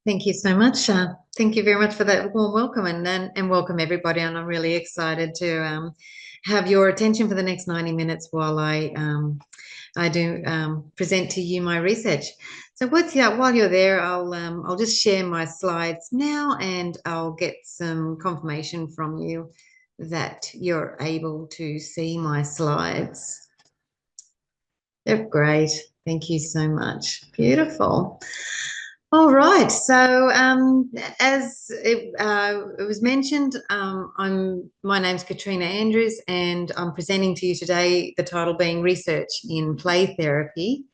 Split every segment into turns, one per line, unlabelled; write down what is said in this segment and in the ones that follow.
Thank you so much. Thank you very much for that warm welcome, and welcome everybody. And I'm really excited to have your attention for the next 90 minutes while I do present to you my research. So while you're there, I'll just share my slides now, and I'll get some confirmation from you that you're able to see my slides. They're great. Thank you so much. Beautiful. All right. So as it was mentioned, my name's Katrina Andrews, and I'm presenting to you today, the title being Research in Play Therapy,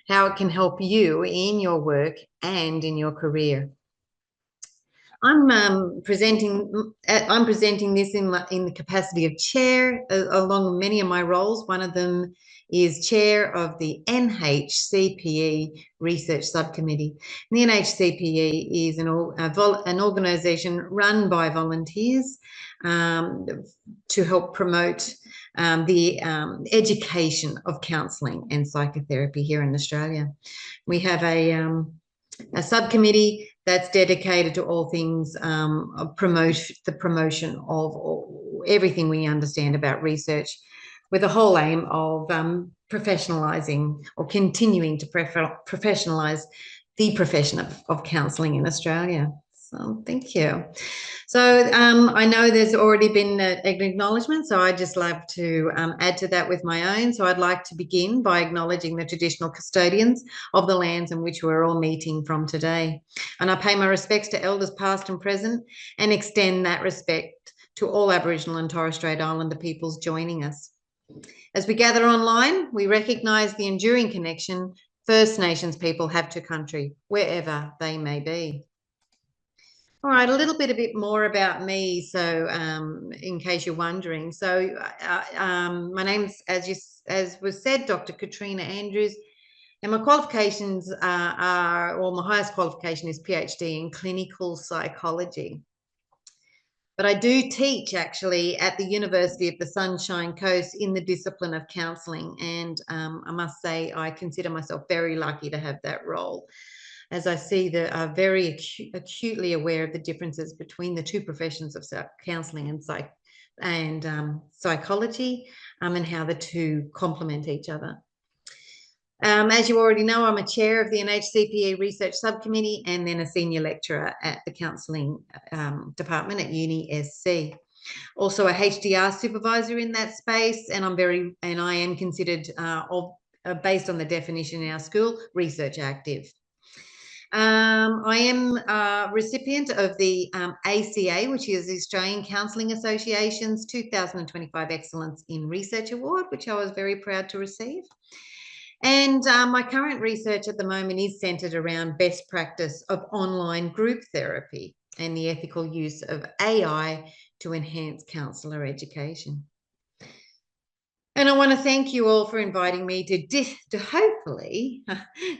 how it can help you in your work and in your career. I'm presenting this in the capacity of chair, along with many of my roles. One of them is chair of the NHCPE Research Subcommittee. And the NHCPE is an organisation run by volunteers to help promote the education of counselling and psychotherapy here in Australia. We have a subcommittee that's dedicated to all things the promotion of everything we understand about research, with the whole aim of professionalising or continuing to professionalise the profession of counselling in Australia. So thank you. So I know there's already been an acknowledgement, so I'd just love to add to that with my own. So I'd like to begin by acknowledging the traditional custodians of the lands in which we're all meeting from today. And I pay my respects to elders past and present, and extend that respect to all Aboriginal and Torres Strait Islander peoples joining us. As we gather online, we recognise the enduring connection First Nations people have to country, wherever they may be. All right, a bit more about me. So, in case you're wondering, so my name's, as was said, Dr. Katrina Andrews, and my qualifications my highest qualification is PhD in clinical psychology. But I do teach actually at the University of the Sunshine Coast in the discipline of counselling, and I must say I consider myself very lucky to have that role, as I see that are very acutely aware of the differences between the two professions of counselling and psychology, and how the two complement each other. As you already know, I'm a chair of the NHCPE Research Subcommittee, and then a senior lecturer at the counselling department at UniSC. Also a HDR supervisor in that space, and I am considered, based on the definition in our school, research active. I am a recipient of the ACA, which is the Australian Counselling Association's 2025 Excellence in Research Award, which I was very proud to receive. And my current research at the moment is centred around best practice of online group therapy and the ethical use of AI to enhance counsellor education. And I want to thank you all for inviting me to hopefully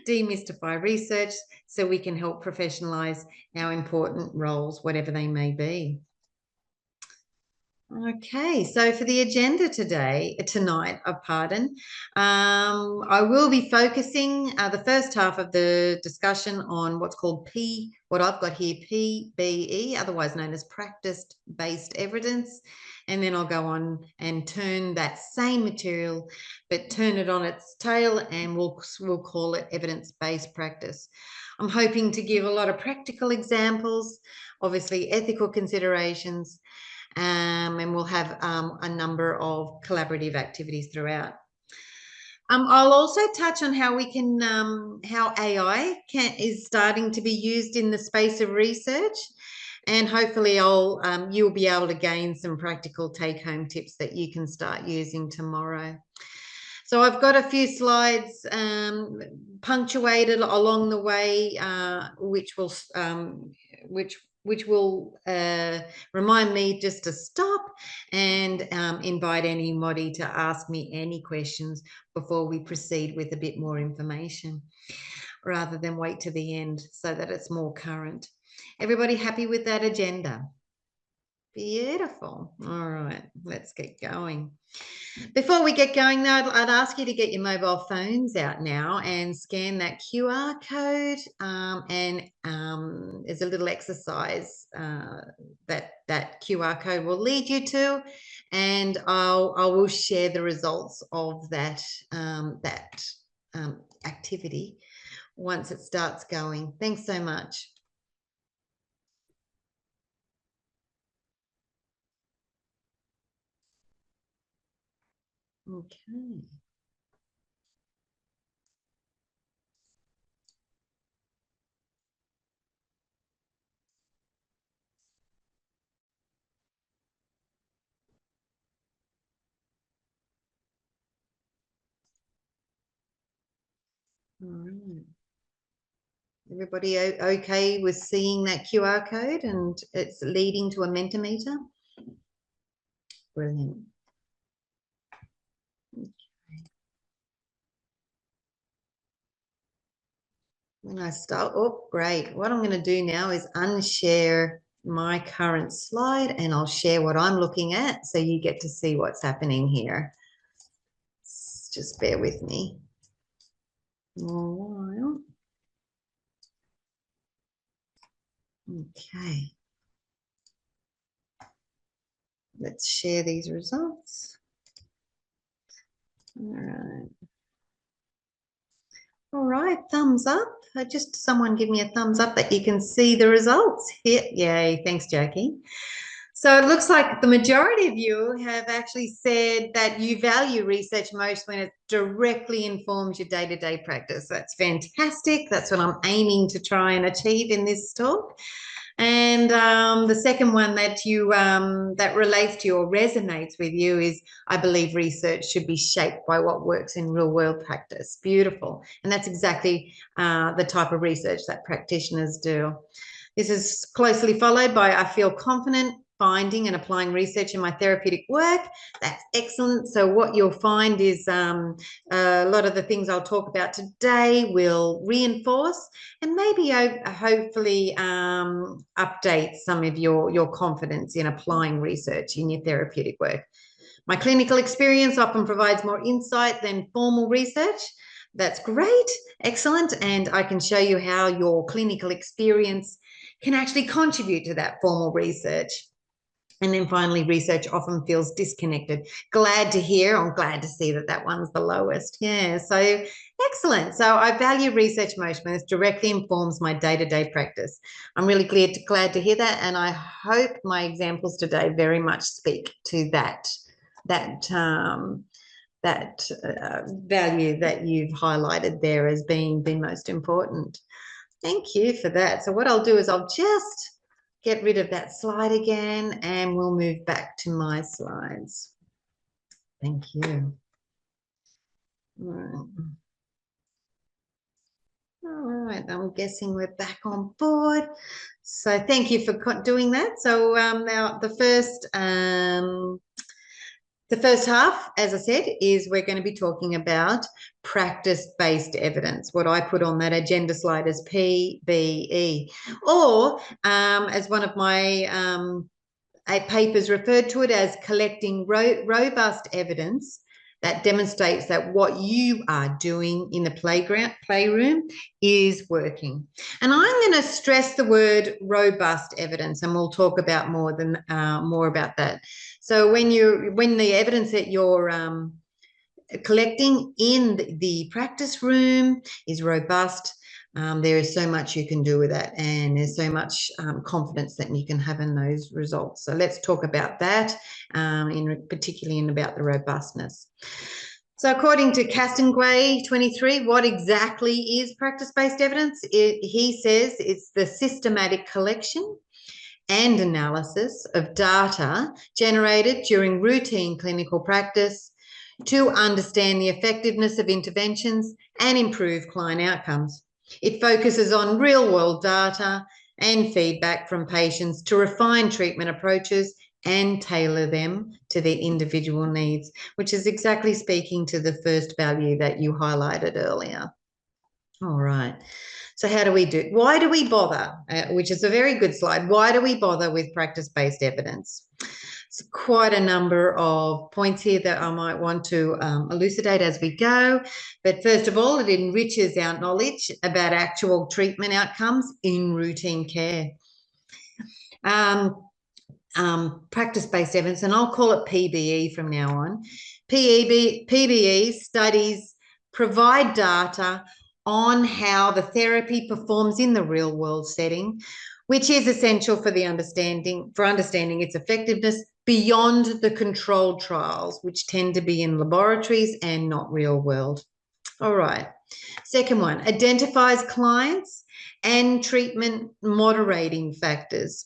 demystify research so we can help professionalise our important roles, whatever they may be. Okay, so for the agenda tonight, I will be focusing the first half of the discussion on what's called what I've got here, PBE, otherwise known as practice-based evidence. And then I'll go on and turn that same material, but turn it on its tail, and we'll call it evidence-based practice. I'm hoping to give a lot of practical examples, obviously ethical considerations, and we'll have a number of collaborative activities throughout. I'll also touch on how how AI is starting to be used in the space of research, and hopefully you'll be able to gain some practical take-home tips that you can start using tomorrow. So I've got a few slides punctuated along the way, which will remind me just to stop and invite anybody to ask me any questions before we proceed with a bit more information, rather than wait to the end so that it's more current. Everybody happy with that agenda? Beautiful. All right, let's get going. Before we get going, though, I'd ask you to get your mobile phones out now and scan that QR code, and there's a little exercise that QR code will lead you to, and I will share the results of that activity once it starts going. Thanks so much. Okay. All right. Everybody okay with seeing that QR code and it's leading to a Mentimeter? Brilliant. When I start, oh, great. What I'm going to do now is unshare my current slide and I'll share what I'm looking at so you get to see what's happening here. Just bear with me a while. Okay. Let's share these results. All right. All right, thumbs up. Just someone give me a thumbs up that you can see the results here. Yay, thanks, Jackie. So it looks like the majority of you have actually said that you value research most when it directly informs your day-to-day practice. That's fantastic. That's what I'm aiming to try and achieve in this talk. And the second one that you that relates to you or resonates with you is, I believe research should be shaped by what works in real world practice. Beautiful. And that's exactly the type of research that practitioners do. This is closely followed by, I feel confident finding and applying research in my therapeutic work. That's excellent. So what you'll find is a lot of the things I'll talk about today will reinforce and maybe hopefully update some of your confidence in applying research in your therapeutic work. My clinical experience often provides more insight than formal research. That's great, excellent, and I can show you how your clinical experience can actually contribute to that formal research. And then finally, research often feels disconnected. Glad to hear, I'm glad to see that that one's the lowest. Yeah, so excellent. So I value research most when it directly informs my day-to-day practice. I'm really glad to hear that, and I hope my examples today very much speak to that value that you've highlighted there as being the most important. Thank you for that. So what I'll do is I'll just get rid of that slide again and we'll move back to my slides. Thank you. All right, I'm guessing we're back on board. So thank you for doing that. So now the first half, as I said, is we're going to be talking about practice-based evidence, what I put on that agenda slide as PBE, or as one of my papers referred to it as collecting robust evidence that demonstrates that what you are doing in the playroom is working. And I'm going to stress the word robust evidence, and we'll talk about more about that. So when the evidence that you're collecting in the practice room is robust, there is so much you can do with that, and there's so much confidence that you can have in those results. So let's talk about that, particularly about the robustness. So according to Castanguay 23, what exactly is practice-based evidence? He says it's the systematic collection and analysis of data generated during routine clinical practice to understand the effectiveness of interventions and improve client outcomes. It focuses on real-world data and feedback from patients to refine treatment approaches and tailor them to their individual needs, which is exactly speaking to the first value that you highlighted earlier. All right. So how do we do it? Why do we bother? Which is a very good slide. Why do we bother with practice-based evidence? It's quite a number of points here that I might want to elucidate as we go. But first of all, it enriches our knowledge about actual treatment outcomes in routine care. Practice-based evidence, and I'll call it PBE from now on. PBE studies provide data on how the therapy performs in the real-world setting, which is essential for understanding its effectiveness beyond the controlled trials, which tend to be in laboratories and not real-world. All right. Second one, identifies clients and treatment moderating factors.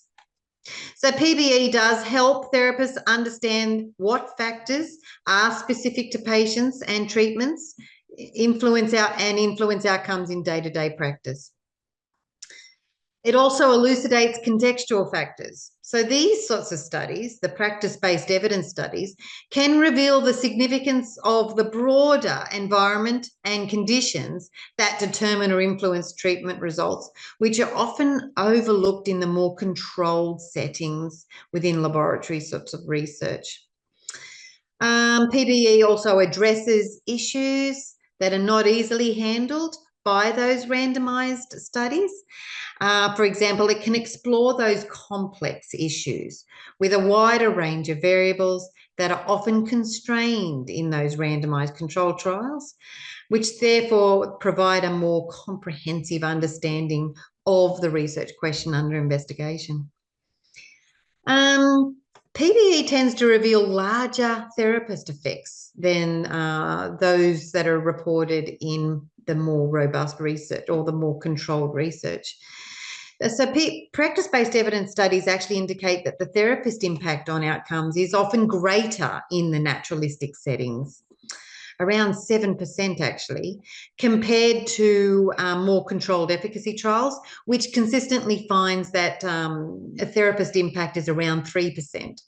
So PBE does help therapists understand what factors are specific to patients and treatments, influence outcomes in day-to-day practice. It also elucidates contextual factors. So these sorts of studies, the practice-based evidence studies, can reveal the significance of the broader environment and conditions that determine or influence treatment results, which are often overlooked in the more controlled settings within laboratory sorts of research. PBE also addresses issues that are not easily handled by those randomized studies. For example, it can explore those complex issues with a wider range of variables that are often constrained in those randomized controlled trials, which therefore provide a more comprehensive understanding of the research question under investigation. PBE tends to reveal larger therapist effects than those that are reported in the more robust research or the more controlled research. So practice-based evidence studies actually indicate that the therapist impact on outcomes is often greater in the naturalistic settings, around 7% actually, compared to more controlled efficacy trials, which consistently finds that a therapist impact is around 3%.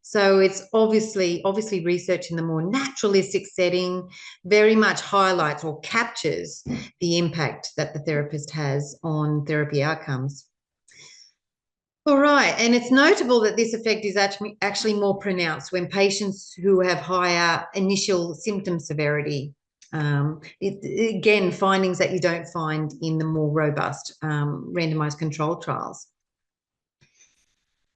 So it's obviously research in the more naturalistic setting very much highlights or captures the impact that the therapist has on therapy outcomes. All right, and it's notable that this effect is actually more pronounced when patients who have higher initial symptom severity. Again, findings that you don't find in the more robust randomized controlled trials.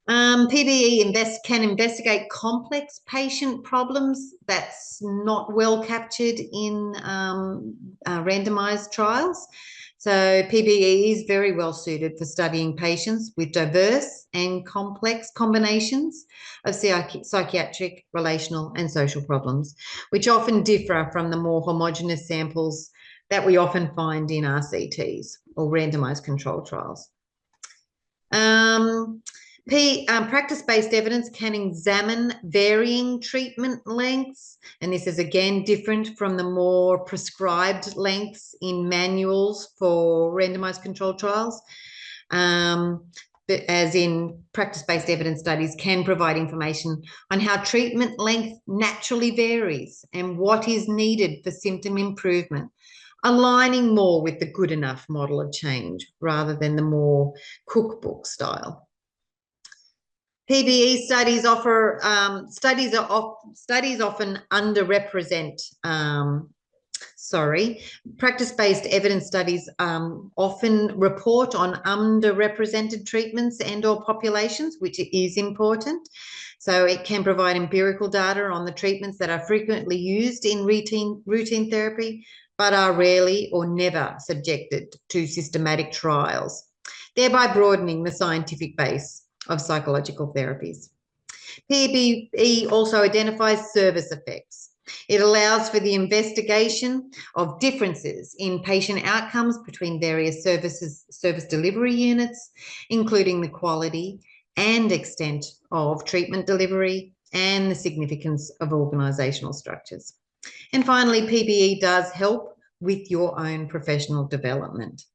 PBE can investigate complex patient problems that's not well captured in randomized trials. So PBE is very well suited for studying patients with diverse and complex combinations of psychiatric, relational, and social problems, which often differ from the more homogeneous samples that we often find in RCTs or randomized controlled trials. Practice-based evidence can examine varying treatment lengths, and this is again different from the more prescribed lengths in manuals for randomized controlled trials. But as in practice-based evidence studies can provide information on how treatment length naturally varies and what is needed for symptom improvement, aligning more with the good enough model of change rather than the more cookbook style. PBE studies often underrepresent. Practice-based evidence studies often report on underrepresented treatments and/or populations, which is important. So it can provide empirical data on the treatments that are frequently used in routine therapy, but are rarely or never subjected to systematic trials, thereby broadening the scientific base of psychological therapies. PBE also identifies service effects. It allows for the investigation of differences in patient outcomes between various service delivery units, including the quality and extent of treatment delivery and the significance of organisational structures. And finally, PBE does help with your own professional development.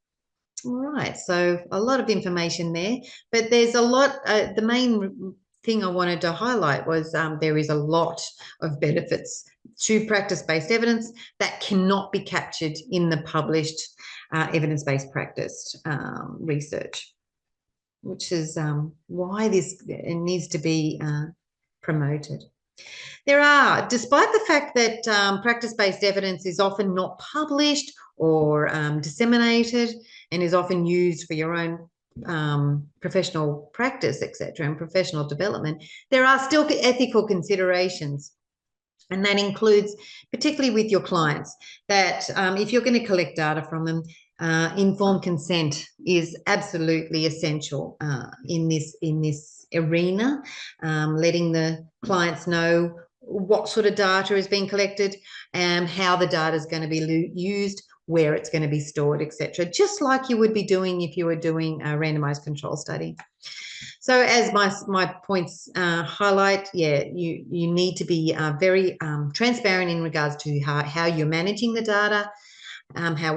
All right, so a lot of information there, but there's a lot, the main thing I wanted to highlight was there is a lot of benefits to practice-based evidence that cannot be captured in the published evidence-based practice research, which is why this needs to be promoted. There are, despite the fact that practice-based evidence is often not published or disseminated and is often used for your own professional practice, etc., and professional development, there are still ethical considerations. And that includes, particularly with your clients, that if you're going to collect data from them, informed consent is absolutely essential in this arena, letting the clients know what sort of data is being collected and how the data is going to be used, where it's going to be stored, etc., just like you would be doing if you were doing a randomized control study. So as my points highlight, yeah, you need to be very transparent in regards to how you're managing the data,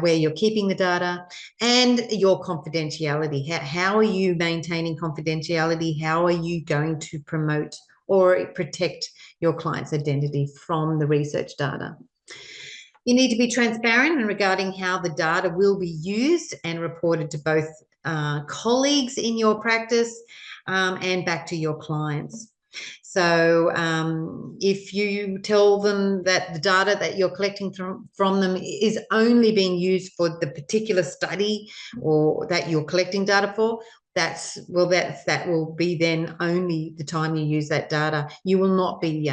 where you're keeping the data, and your confidentiality. How are you maintaining confidentiality? How are you going to promote or protect your client's identity from the research data? You need to be transparent regarding how the data will be used and reported to both colleagues in your practice and back to your clients. So if you tell them that the data that you're collecting from them is only being used for the particular study or that you're collecting data for, that will be then only the time you use that data. You will not be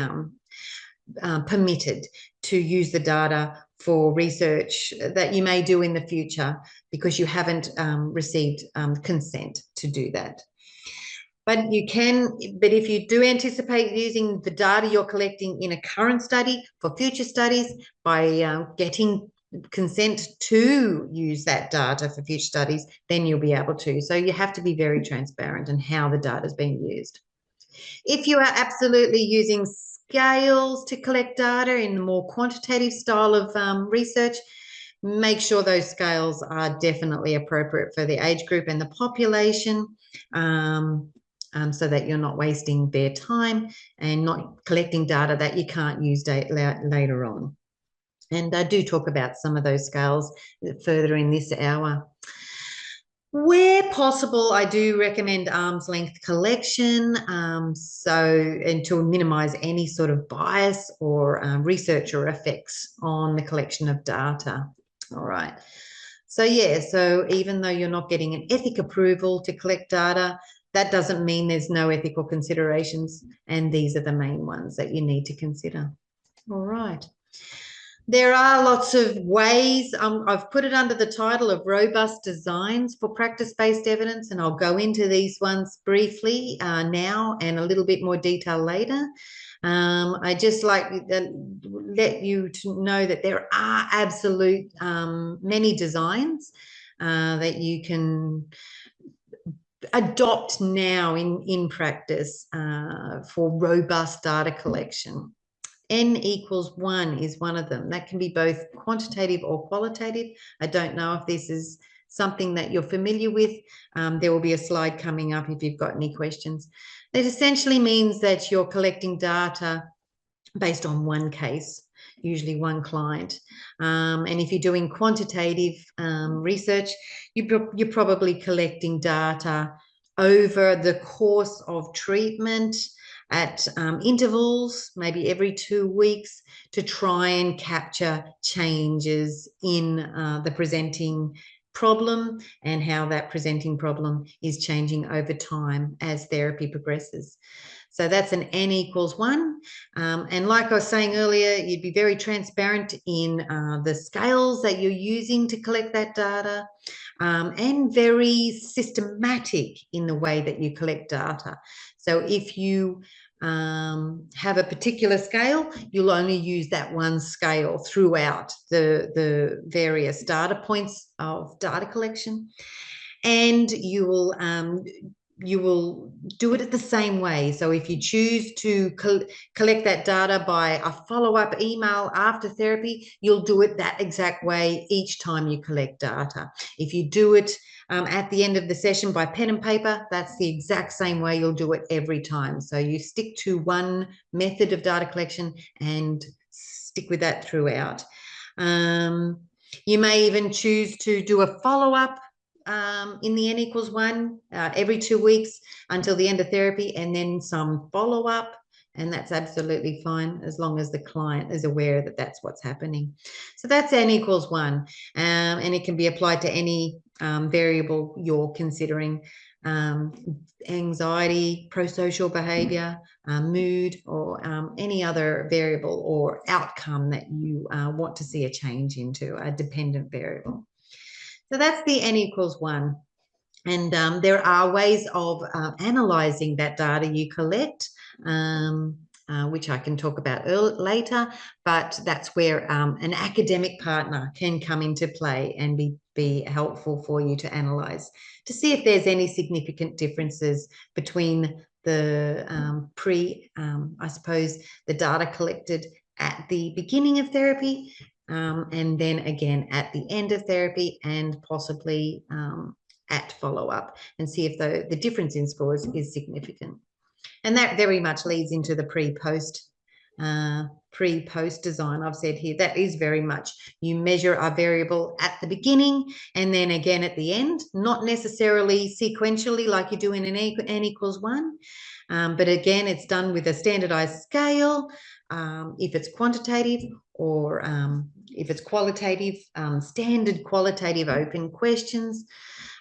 permitted to use the data for research that you may do in the future because you haven't received consent to do that. But if you do anticipate using the data you're collecting in a current study for future studies by getting consent to use that data for future studies, then you'll be able to. So you have to be very transparent in how the data is being used. If you are absolutely using scales to collect data in the more quantitative style of research, make sure those scales are definitely appropriate for the age group and the population, so that you're not wasting their time and not collecting data that you can't use later on. And I do talk about some of those scales further in this hour. Where possible, I do recommend arm's length collection, and to minimize any sort of bias or researcher effects on the collection of data. All right. So yeah, so even though you're not getting an ethic approval to collect data, that doesn't mean there's no ethical considerations, and these are the main ones that you need to consider. All right. There are lots of ways. I've put it under the title of robust designs for practice-based evidence, and I'll go into these ones briefly now and a little bit more detail later. I just like to let you know that there are absolute many designs that you can adopt now in practice for robust data collection. N=1 is one of them. That can be both quantitative or qualitative. I don't know if this is something that you're familiar with. There will be a slide coming up if you've got any questions. It essentially means that you're collecting data based on one case, usually one client. And if you're doing quantitative research, you're probably collecting data over the course of treatment at intervals, maybe every 2 weeks, to try and capture changes in the presenting problem and how that presenting problem is changing over time as therapy progresses. So that's an N=1. And like I was saying earlier, you'd be very transparent in the scales that you're using to collect that data, and very systematic in the way that you collect data. So if you have a particular scale, you'll only use that one scale throughout the various data points of data collection. And you will do it the same way. So if you choose to collect that data by a follow-up email after therapy, you'll do it that exact way each time you collect data. If you do it at the end of the session by pen and paper, that's the exact same way you'll do it every time. So you stick to one method of data collection and stick with that throughout. You may even choose to do a follow-up in the N=1 every 2 weeks until the end of therapy, and then some follow-up And that's absolutely fine as long as the client is aware that that's what's happening. So that's N equals 1. And it can be applied to any variable you're considering. Anxiety, prosocial behavior, mood, or any other variable or outcome that you want to see a change into, a dependent variable. So that's the N equals 1. And there are ways of analyzing that data you collect, which I can talk about later, but that's where an academic partner can come into play and be helpful for you to analyze, to see if there's any significant differences between the I suppose, the data collected at the beginning of therapy, and then again at the end of therapy, and possibly at follow-up, and see if the difference in scores is significant. And that very much leads into the pre-post design. I've said here that is very much, you measure a variable at the beginning and then again at the end, not necessarily sequentially like you do in an N equals 1, but again, it's done with a standardized scale, if it's quantitative, or if it's qualitative, standard qualitative open questions,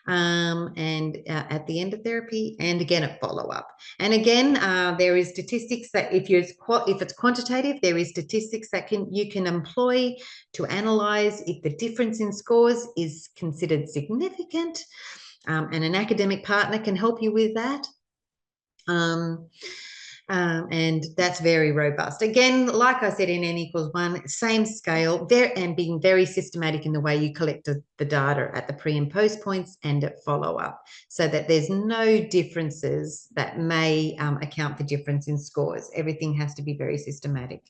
and at the end of therapy, and again at follow-up. And again, there is statistics that if it's quantitative, there is statistics that you can employ to analyze if the difference in scores is considered significant, and an academic partner can help you with that. And that's very robust. Again, like I said, in N equals 1, same scale, and being very systematic in the way you collect the data at the pre and post points and at follow-up, so that there's no differences that may account for difference in scores. Everything has to be very systematic.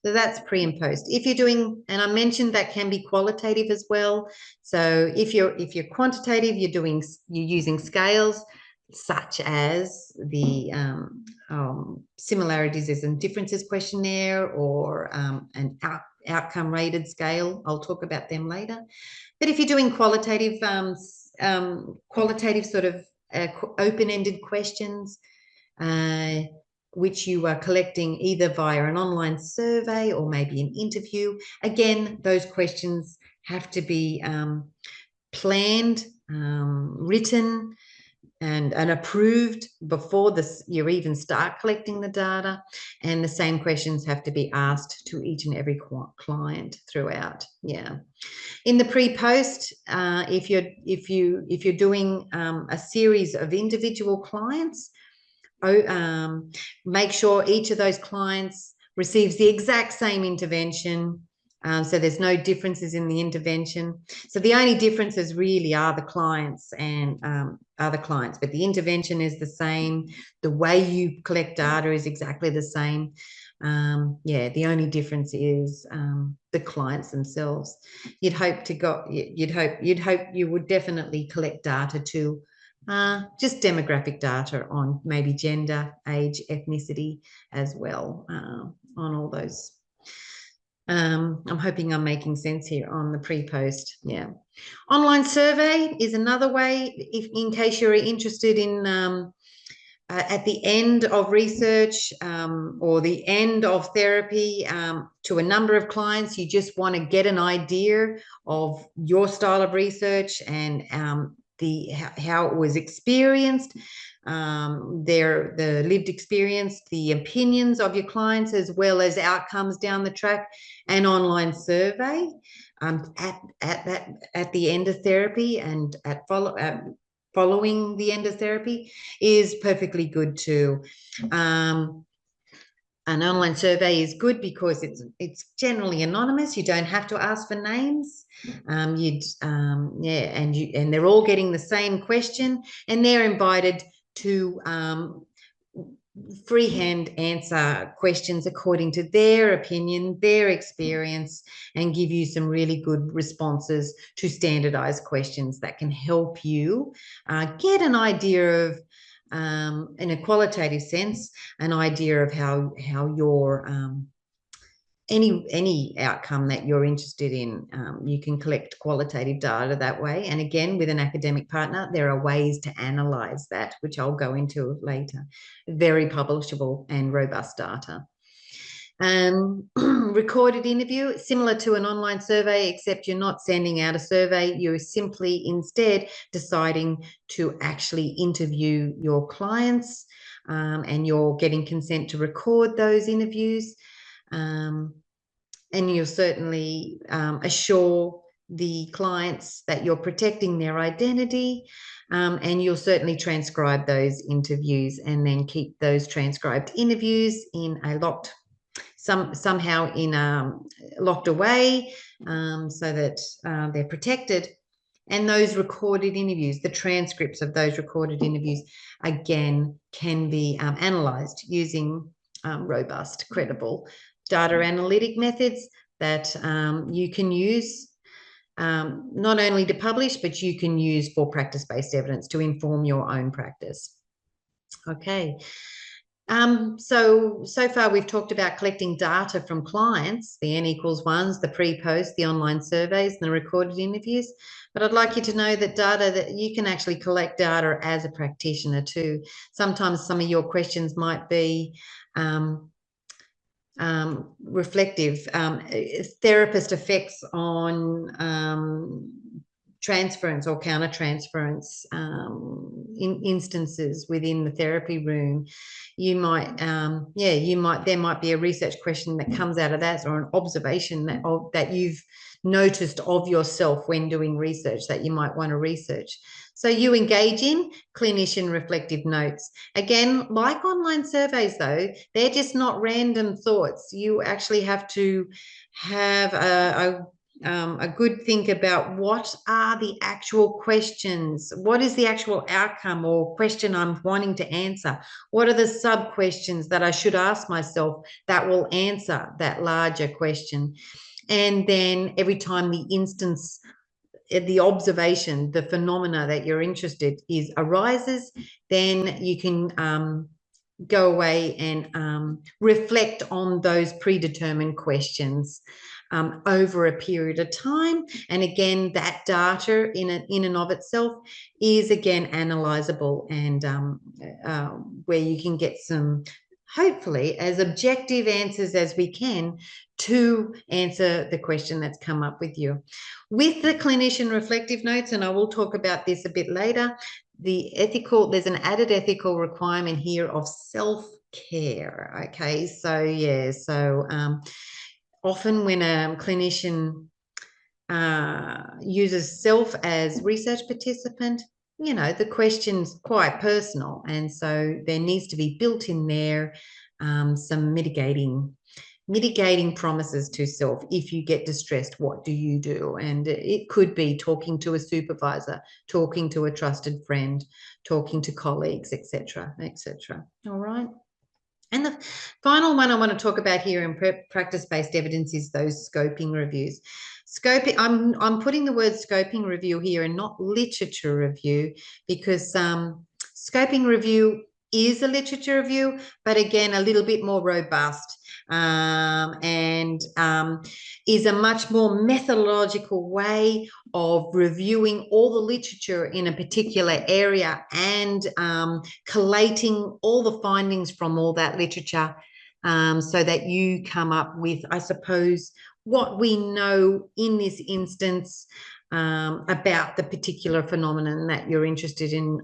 So that's pre and post. If you're doing, and I mentioned that can be qualitative as well. So if you're quantitative, you're using scales such as the similarities and differences questionnaire, or an outcome rated scale. I'll talk about them later. But if you're doing qualitative sort of open-ended questions, which you are collecting either via an online survey or maybe an interview, again, those questions have to be planned, written, and approved before you even start collecting the data. And the same questions have to be asked to each and every client throughout. Yeah. In the pre-post, if you're doing a series of individual clients, make sure each of those clients receives the exact same intervention. So there's no differences in the intervention. So the only differences really are the clients and other clients, but the intervention is the same. The way you collect data is exactly the same. Yeah, the only difference is the clients themselves. You'd hope you would definitely collect data to just demographic data on maybe gender, age, ethnicity as well, on all those. I'm hoping I'm making sense here on the pre-post. Yeah. Online survey is another way, in case you're interested in at the end of research or the end of therapy, to a number of clients, you just want to get an idea of your style of research and how it was experienced, the lived experience, the opinions of your clients, as well as outcomes down the track. An online survey at the end of therapy and following the end of therapy is perfectly good too. An online survey is good because it's generally anonymous. You don't have to ask for names. And they're all getting the same question, and they're invited to freehand answer questions according to their opinion, their experience, and give you some really good responses to standardized questions that can help you get an idea of, in a qualitative sense, an idea of how your any outcome that you're interested in. You can collect qualitative data that way. And again, with an academic partner, there are ways to analyze that, which I'll go into later. Very publishable and robust data. Recorded interview, similar to an online survey, except you're not sending out a survey. You're simply instead deciding to actually interview your clients, and you're getting consent to record those interviews. And you'll certainly assure the clients that you're protecting their identity, and you'll certainly transcribe those interviews and then keep those transcribed interviews in a somehow locked away, so that they're protected. And those recorded interviews, the transcripts of those recorded interviews, again, can be analysed using robust, credible data analytic methods that you can use not only to publish, but you can use for practice-based evidence to inform your own practice. Okay. So far we've talked about collecting data from clients, the N=1s, the pre-post, the online surveys, and the recorded interviews. But I'd like you to know that you can actually collect data as a practitioner too. Sometimes some of your questions might be reflective, therapist effects on transference or countertransference in instances within the therapy room. There might be a research question that comes out of that, or an observation that you've noticed of yourself when doing research that you might want to research. So you engage in clinician reflective notes. Again, like online surveys though, they're just not random thoughts. You actually have to have a good think about what are the actual questions, what is the actual outcome or question I'm wanting to answer, what are the sub questions that I should ask myself that will answer that larger question. And then every time the observation, the phenomena that you're interested in arises, then you can go away and reflect on those predetermined questions over a period of time. And again, that data in and of itself is again analyzable, and where you can get some, hopefully, as objective answers as we can to answer the question that's come up with you. With the clinician reflective notes, and I will talk about this a bit later, there's an added ethical requirement here of self-care. Okay, so often when a clinician uses self as research participant, the question's quite personal, and so there needs to be built in there some mitigating promises to self. If you get distressed, what do you do? And it could be talking to a supervisor, talking to a trusted friend, talking to colleagues, etc., etc. All right. And the final one I want to talk about here in practice-based evidence is those scoping reviews. Scoping, I'm putting the word scoping review here and not literature review, because scoping review is a literature review, but again, a little bit more robust, and is a much more methodological way of reviewing all the literature in a particular area and collating all the findings from all that literature, so that you come up with, I suppose, what we know in this instance about the particular phenomenon that you're interested in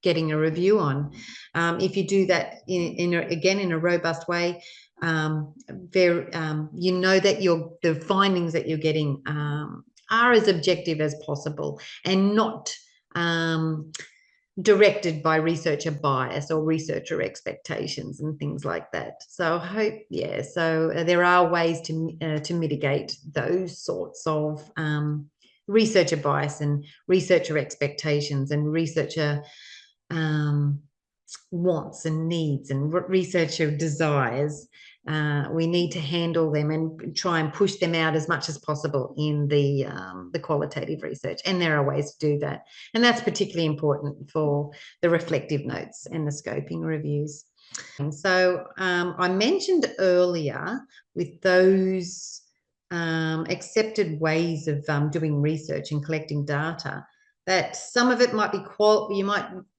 getting a review on. If you do that in a robust way, that the findings that you're getting are as objective as possible and not directed by researcher bias or researcher expectations and things like that. So so there are ways to mitigate those sorts of researcher bias and researcher expectations and researcher wants and needs and researcher desires. We need to handle them and try and push them out as much as possible in the qualitative research, and there are ways to do that, and that's particularly important for the reflective notes and the scoping reviews. So I mentioned earlier with those accepted ways of doing research and collecting data, that some of it might be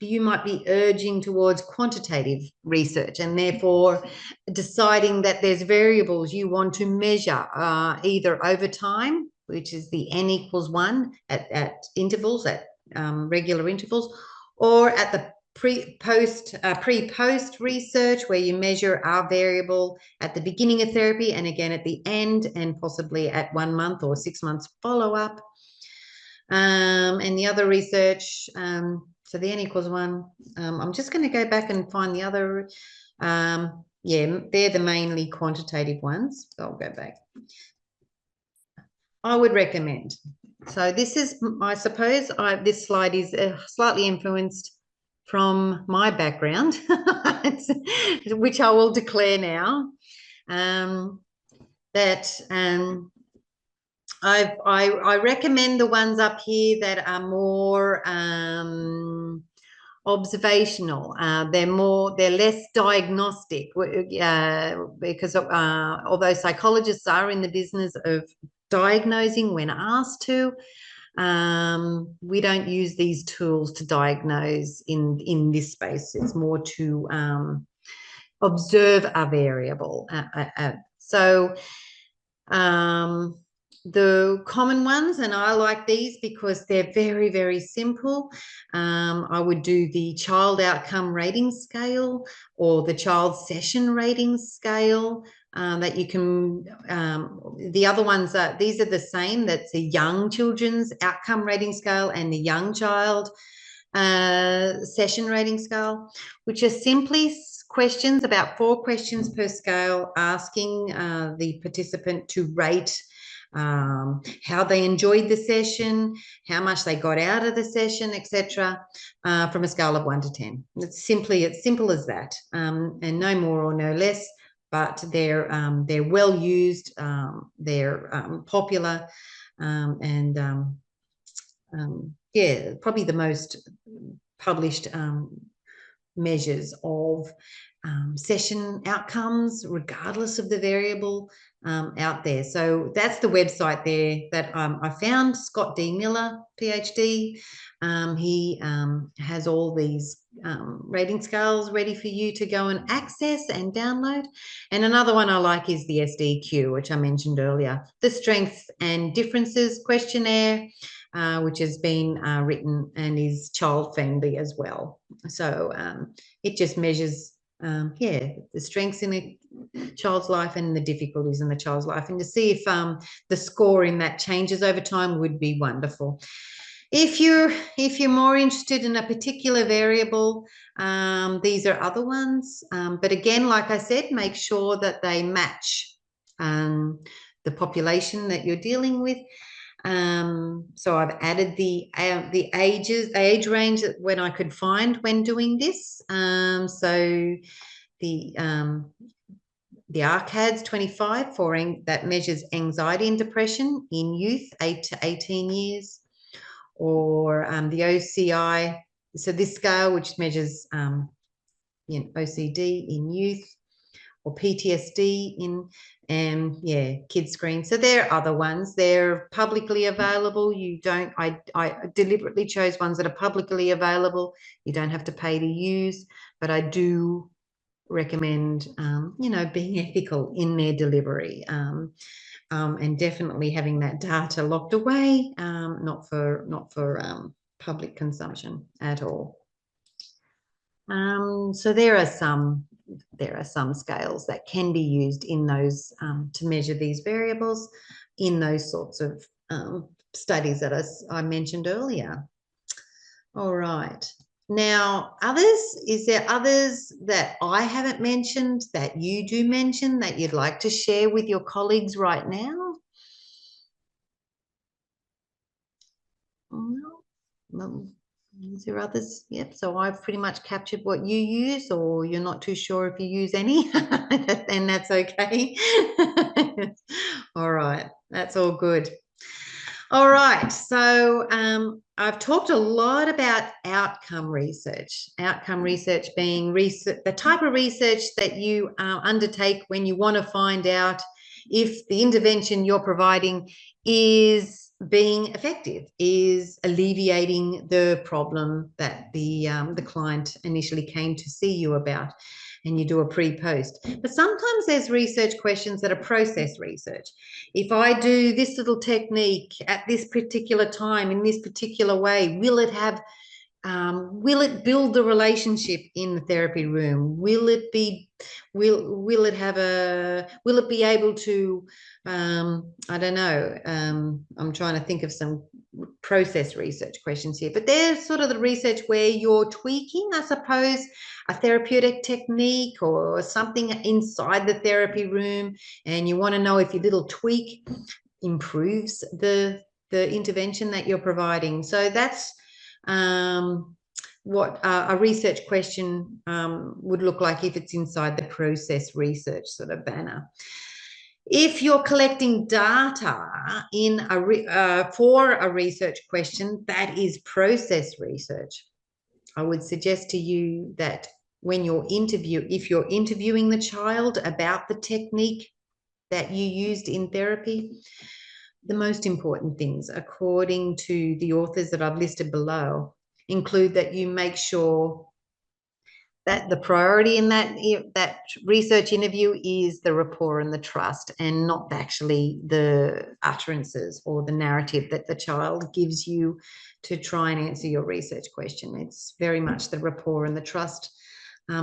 you might be urging towards quantitative research, and therefore deciding that there's variables you want to measure either over time, which is the n=1 at intervals, at regular intervals, or at the pre-post research, where you measure our variable at the beginning of therapy and again at the end, and possibly at 1 month or 6 months follow-up. And the other research, so the n=1, I'm just going to go back and find the other. Yeah, they're the mainly quantitative ones. I'll go back. I would recommend. So this is, I suppose, this slide is slightly influenced from my background, which I will declare now, that I recommend the ones up here that are more observational. They're less diagnostic, because although psychologists are in the business of diagnosing when asked to, we don't use these tools to diagnose in this space. It's more to observe a variable. So the common ones, and I like these because they're very, very simple. I would do the child outcome rating scale or the child session rating scale. That you can, the other ones these are the same. That's a young children's outcome rating scale and the young child session rating scale, which are simply questions, about 4 questions per scale, asking the participant to rate how they enjoyed the session, how much they got out of the session, etc., from a scale of 1 to 10. It's simple as that, and no more or no less. But they're well used, they're popular, and yeah, probably the most published measures of session outcomes, regardless of the variable, out there. So that's the website there that I found. Scott D. Miller, PhD. He has all these rating scales ready for you to go and access and download. And another one I like is the SDQ, which I mentioned earlier, the Strengths and Differences Questionnaire, which has been written and is child-friendly as well. So it just measures, yeah, the strengths in a child's life and the difficulties in the child's life. And to see if the score in that changes over time would be wonderful. If you're more interested in a particular variable, these are other ones. But again, like I said, make sure that they match the population that you're dealing with. So I've added the age range when I could find when doing this. So the ARCADS 25 that measures anxiety and depression in youth 8 to 18 years, or the OCI. So this scale, which measures OCD in youth, or PTSD in, yeah, kids screen. So there are other ones. They're publicly available. I deliberately chose ones that are publicly available. You don't have to pay to use, but I do recommend, being ethical in their delivery, and definitely having that data locked away, not for public consumption at all. So there are some scales that can be used in those to measure these variables in those sorts of studies that I mentioned earlier. All right. Now, is there others that I haven't mentioned that you do mention that you'd like to share with your colleagues right now? No. Is there others? Yep. So I've pretty much captured what you use, or you're not too sure if you use any, and that's okay. All right. That's all good. All right. So I've talked a lot about outcome research. Outcome research being research, the type of research that you undertake when you want to find out if the intervention you're providing is being effective, is alleviating the problem that the client initially came to see you about, and you do a pre-post. But sometimes there's research questions that are process research. If I do this little technique at this particular time in this particular way, will it build the relationship in the therapy room? Will it be able to I don't know, I'm trying to think of some process research questions here, but they're sort of the research where you're tweaking, I suppose, a therapeutic technique or something inside the therapy room, and you want to know if your little tweak improves the intervention that you're providing. So that's what a research question would look like if it's inside the process research sort of banner. If you're collecting data in for a research question that is process research, I would suggest to you that when if you're interviewing the child about the technique that you used in therapy, the most important things, according to the authors that I've listed below, include that you make sure that the priority in that research interview is the rapport and the trust, and not actually the utterances or the narrative that the child gives you to try and answer your research question. It's very much the rapport and the trust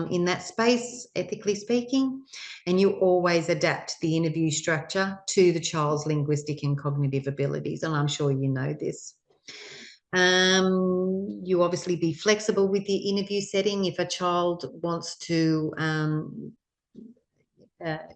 in that space, ethically speaking, and you always adapt the interview structure to the child's linguistic and cognitive abilities, and I'm sure you know this. You obviously be flexible with the interview setting. If a child wants to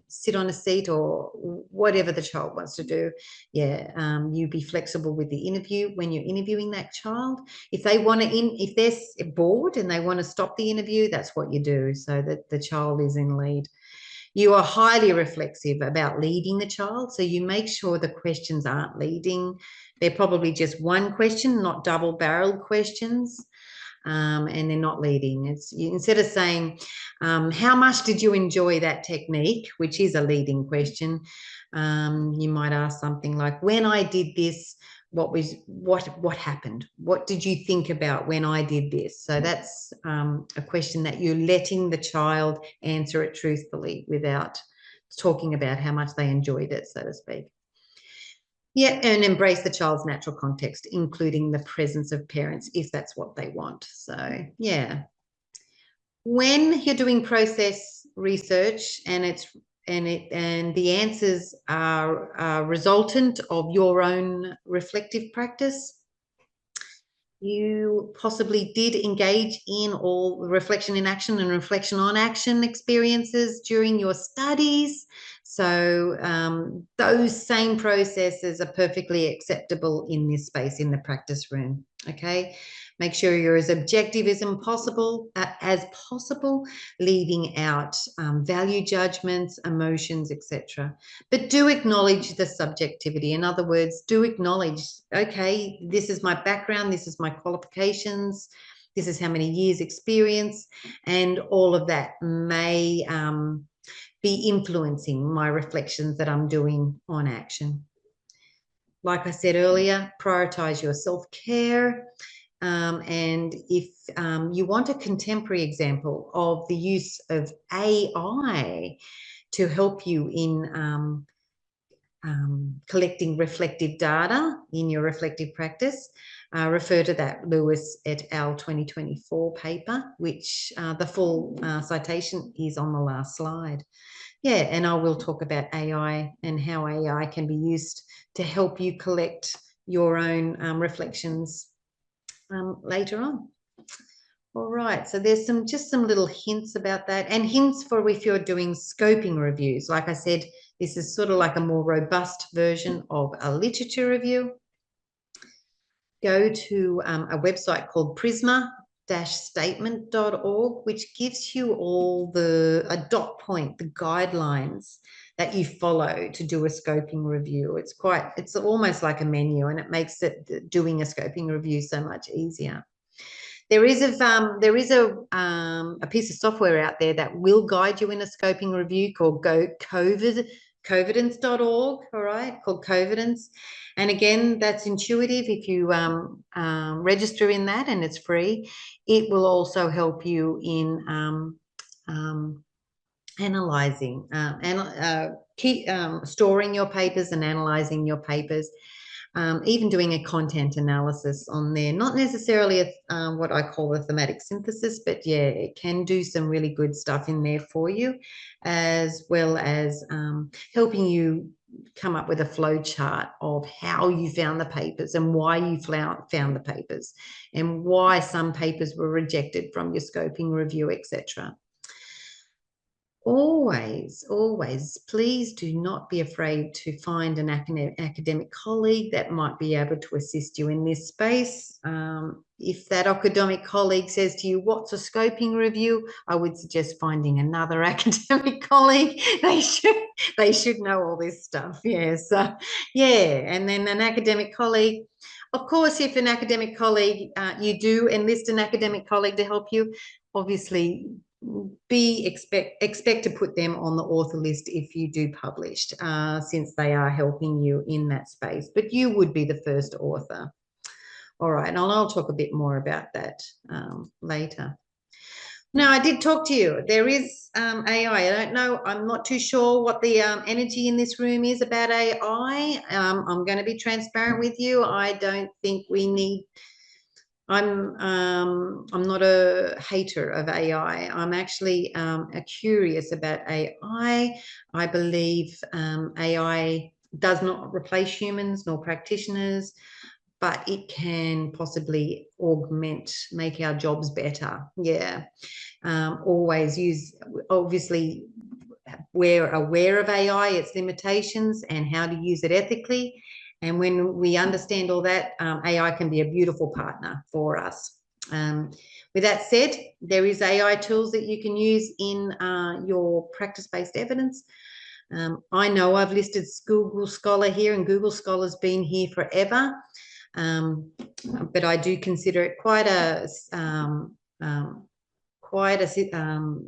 sit on a seat or whatever the child wants to do, you be flexible with the interview when you're interviewing that child. If they want to if they're bored and they want to stop the interview, that's what you do, so that the child is in lead. You are highly reflexive about leading the child, so you make sure the questions aren't leading. They're probably just one question, not double-barreled questions, and they're not leading. It's instead of saying, how much did you enjoy that technique, which is a leading question, you might ask something like, when I did this, what happened? What did you think about when I did this? So that's a question that you're letting the child answer it truthfully without talking about how much they enjoyed it, so to speak. Yeah, and embrace the child's natural context, including the presence of parents if that's what they want. So yeah, when you're doing process research and the answers are resultant of your own reflective practice, you possibly did engage in all reflection in action and reflection on action experiences during your studies. So those same processes are perfectly acceptable in this space, in the practice room. Okay, make sure you're as objective as possible, leaving out value judgments, emotions, etc. But do acknowledge the subjectivity. In other words, do acknowledge, okay, this is my background, this is my qualifications, this is how many years experience, and all of that may be influencing my reflections that I'm doing on action. Like I said earlier, prioritize your self-care. And if you want a contemporary example of the use of AI to help you in collecting reflective data in your reflective practice, refer to that Lewis et al. 2024 paper, which the full citation is on the last slide. Yeah, and I will talk about AI and how AI can be used to help you collect your own reflections later on. All right, so there's just some little hints about that, and hints for if you're doing scoping reviews. Like I said, this is sort of like a more robust version of a literature review. Go to a website called Prisma, statement.org, which gives you all a dot point, the guidelines that you follow to do a scoping review. It's almost like a menu, and it makes doing a scoping review so much easier. There is a piece of software out there that will guide you in a scoping review called Covidence.org, all right, called Covidence. And again, that's intuitive. If you register in that, and it's free, it will also help you in analyzing, storing your papers and analyzing your papers. Even doing a content analysis on there, not necessarily what I call a thematic synthesis, but yeah, it can do some really good stuff in there for you, as well as helping you come up with a flow chart of how you found the papers and why you found the papers and why some papers were rejected from your scoping review, etc. Always, please do not be afraid to find an academic colleague that might be able to assist you in this space. If that academic colleague says to you, what's a scoping review? I would suggest finding another academic colleague. They should know all this stuff. Yeah, so yeah, and then an academic colleague. Of course, if an academic colleague, you do enlist an academic colleague to help you, obviously expect to put them on the author list if you do publish, since they are helping you in that space, but you would be the first author. All right, and I'll talk a bit more about that later. Now, I did talk to you. There is AI. I don't know. I'm not too sure what the energy in this room is about AI. I'm going to be transparent with you. I don't think we need... I'm not a hater of AI. I'm actually curious about AI. I believe AI does not replace humans nor practitioners, but it can possibly make our jobs better. Yeah. Obviously, we're aware of AI, its limitations, and how to use it ethically. And when we understand all that, AI can be a beautiful partner for us. With that said, there is AI tools that you can use in your practice-based evidence. I know I've listed Google Scholar here, and Google Scholar's been here forever. But I do consider it quite a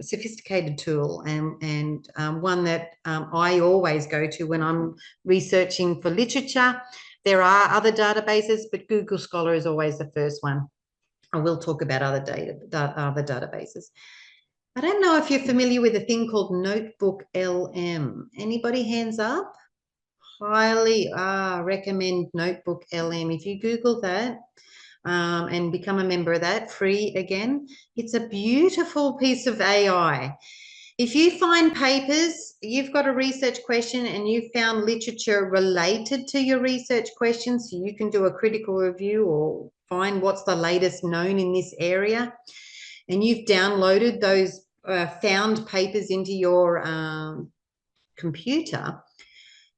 sophisticated tool, and one that I always go to when I'm researching for literature. There are other databases, but Google Scholar is always the first one. I will talk about other databases. I don't know if you're familiar with a thing called Notebook LM. Anybody hands up? Highly recommend Notebook LM. If you Google that, and become a member of that, free again. It's a beautiful piece of AI. If you find papers, you've got a research question and you found literature related to your research question, so you can do a critical review or find what's the latest known in this area, and you've downloaded those found papers into your computer,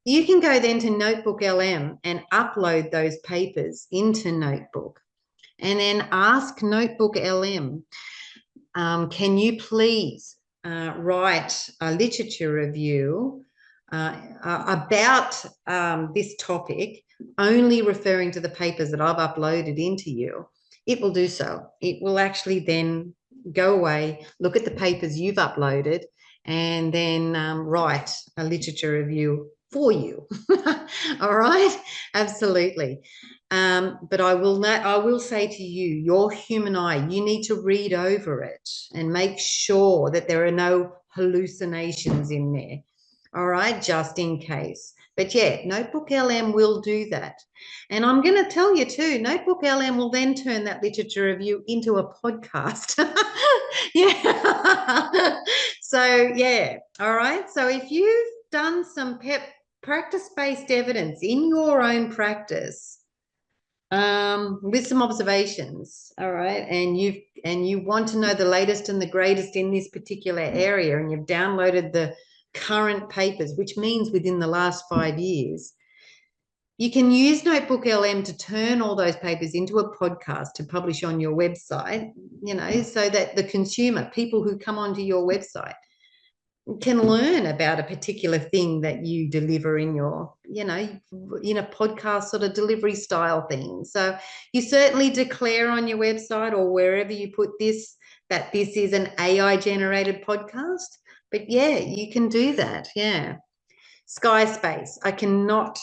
you can go then to Notebook LM and upload those papers into Notebook. And then ask Notebook LM, can you please write a literature review about this topic, only referring to the papers that I've uploaded into you? It will do so. It will actually then go away, look at the papers you've uploaded, and then write a literature review for you. All right, absolutely. But I will say to you, your human eye, you need to read over it and make sure that there are no hallucinations in there. All right, just in case. But yeah, Notebook LM will do that. And I'm going to tell you too, Notebook LM will then turn that literature review into a podcast. Yeah. So yeah, all right. So if you've done some practice-based evidence in your own practice, with some observations, all right, and you want to know the latest and the greatest in this particular area, and you've downloaded the current papers, which means within the last 5 years, You can use Notebook LM to turn all those papers into a podcast to publish on your website, so that the consumer, people who come onto your website, can learn about a particular thing that you deliver in your, in a podcast sort of delivery style thing. So you certainly declare on your website or wherever you put this, that this is an AI generated podcast. But yeah, you can do that. Yeah. Skyspace. I cannot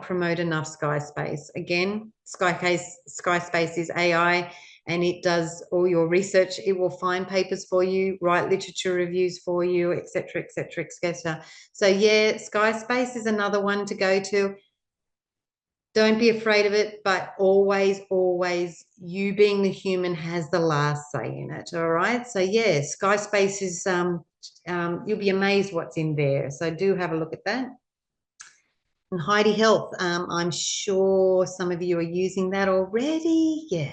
promote enough Skyspace. Again, Skyspace is AI, and it does all your research. It will find papers for you, write literature reviews for you, etc., etc., etc. So yeah, Skyspace is another one to go to. Don't be afraid of it, but always, always, you being the human has the last say in it. All right. So yeah, Skyspace is you'll be amazed what's in there. So do have a look at that. And Heidi Health, I'm sure some of you are using that already. Yeah.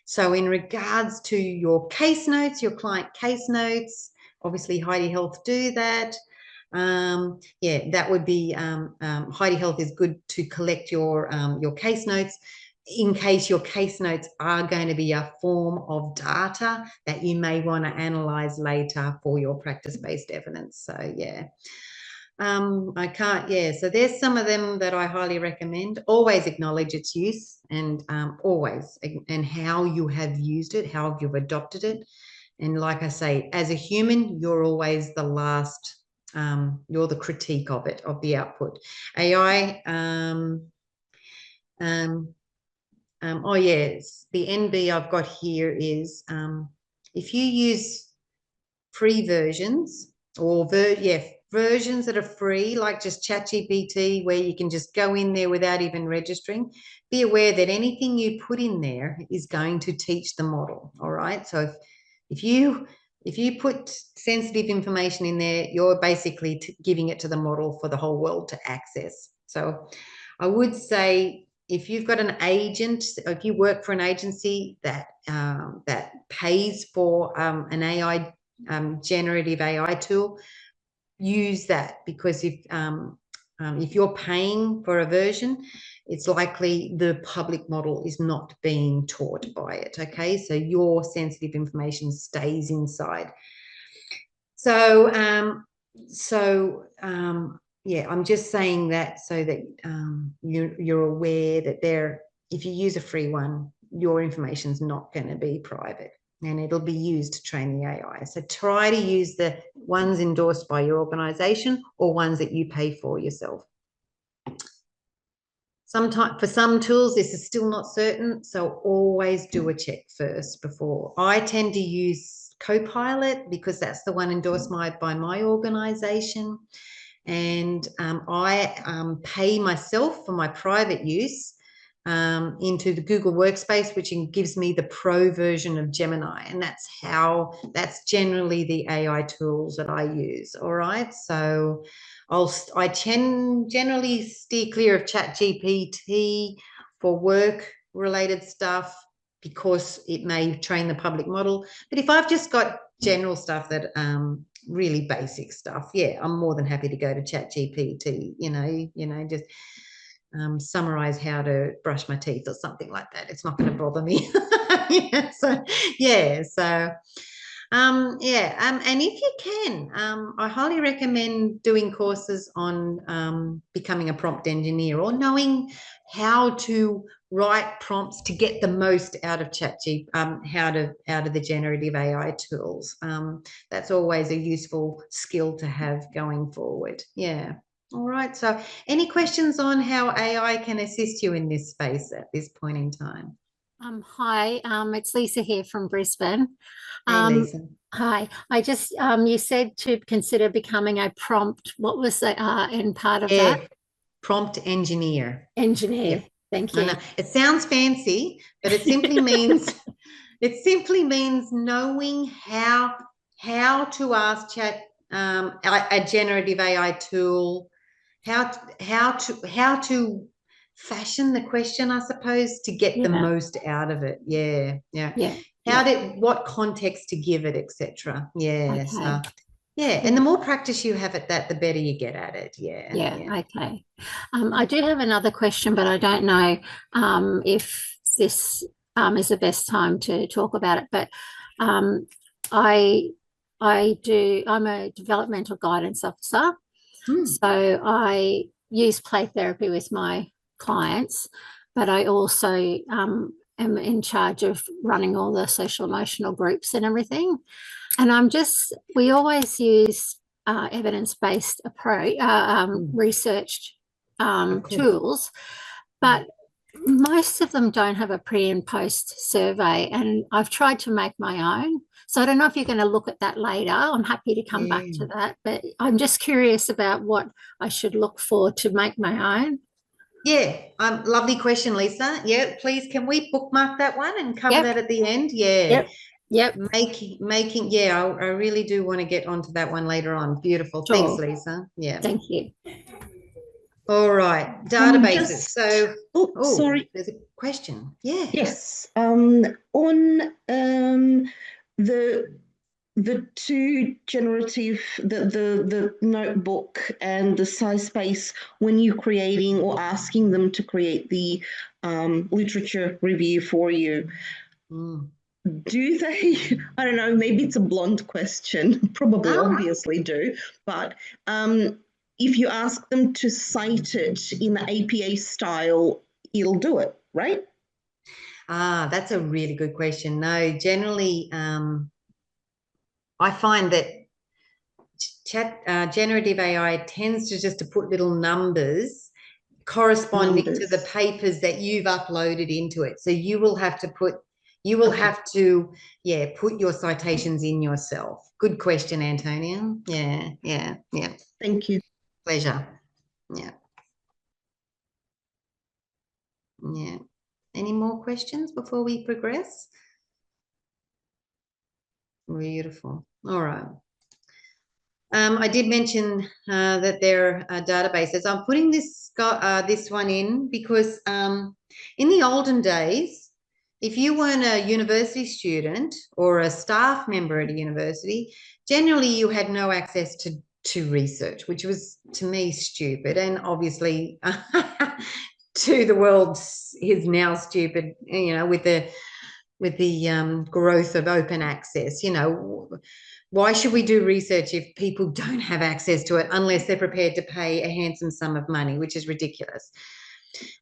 So in regards to your case notes, your client case notes, obviously Heidi Health do that. Yeah, that would be Heidi Health is good to collect your case notes in case your case notes are going to be a form of data that you may want to analyze later for your practice-based evidence. So yeah. I can't, yeah. So there's some of them that I highly recommend. Always acknowledge its use and always, and how you have used it, how you've adopted it. And like I say, as a human, you're always the last, you're the critique of it, of the output. AI, oh yes, the NB I've got here is if you use free versions or versions that are free, like just ChatGPT, where you can just go in there without even registering, be aware that anything you put in there is going to teach the model. All right. So if you put sensitive information in there, you're basically giving it to the model for the whole world to access. So I would say if you've got an agent, if you work for an agency that that pays for an AI generative AI tool, use that, because if you're paying for a version, it's likely the public model is not being taught by it. Okay, so your sensitive information stays inside. So yeah, I'm just saying that so that you're aware that if you use a free one, your information is not going to be private, and it'll be used to train the AI. So try to use the ones endorsed by your organization or ones that you pay for yourself. Sometimes for some tools, this is still not certain, so always do a check first before. I tend to use Copilot because that's the one endorsed by my organization, and I pay myself for my private use into the Google Workspace, which gives me the pro version of Gemini, and that's generally the AI tools that I use. All right, so I generally steer clear of ChatGPT for work related stuff because it may train the public model. But if I've just got general stuff that really basic stuff, yeah, I'm more than happy to go to ChatGPT. Just summarize how to brush my teeth or something like that. It's not going to bother me. Yeah, so yeah, so and if you can, I highly recommend doing courses on becoming a prompt engineer or knowing how to write prompts to get the most out of out of the generative AI tools. That's always a useful skill to have going forward. Yeah. All right. So any questions on how AI can assist you in this space at this point in time?
Hi, it's Lisa here from Brisbane.
Hey, Lisa.
Hi, I just you said to consider becoming a prompt. What was the end part of that?
Yeah, prompt engineer.
Engineer.
Yep.
Thank
I
you.
know it sounds fancy, but it simply means knowing how to ask chat a generative AI tool how to fashion the question, I suppose, to get the
Yeah,
most out of it. Yeah, yeah.
yeah, yeah.
What context to give it, etc. Yeah.
Okay.
So Yeah, and the more practice you have at that, the better you get at it. Yeah,
Yeah,
yeah.
okay. I do have another question, but I don't know if this is the best time to talk about it. But um, I I'm a developmental guidance officer.
Hmm.
So I use play therapy with my clients, but I also am in charge of running all the social emotional groups and everything. And we always use evidence-based approach,
Hmm.
researched
Of course.
tools, but most of them don't have a pre and post survey. And I've tried to make my own. So I don't know if you're going to look at that later. I'm happy to come back
Yeah.
to that, but I'm just curious about what I should look for to make my own.
Yeah, lovely question, Lisa. Yeah, please, can we bookmark that one and cover
Yep,
that at the end? Yeah,
yep, yep,
making. Yeah, I really do want to get onto that one later on. Beautiful. Thanks,
sure.
Lisa. Yeah.
Thank you.
All right, databases.
Just,
So,
oh,
oh,
sorry.
there's a question. Yeah.
Yes. On the the two generative, the notebook and the size space, when you're creating or asking them to create the literature review for you,
Mm.
do they, I don't know, maybe it's a blunt question, probably
Ah,
obviously do, but if you ask them to cite it in the APA style, it'll do it, right?
that's a really good question. No, generally, I find that generative AI tends to just to put little numbers corresponding to the
Numbers.
papers that you've uploaded into it. So you will
Okay,
have to, yeah, put your citations in yourself. Good question, Antonia. Yeah, yeah, yeah.
thank you.
Pleasure. Yeah, yeah. Any more questions before we progress? Beautiful. All right. I did mention that there are databases. I'm putting this one in because in the olden days, if you weren't a university student or a staff member at a university, generally you had no access to research, which was to me stupid, and obviously to the world is now stupid. You know, with the growth of open access. You know, why should we do research if people don't have access to it unless they're prepared to pay a handsome sum of money, which is ridiculous.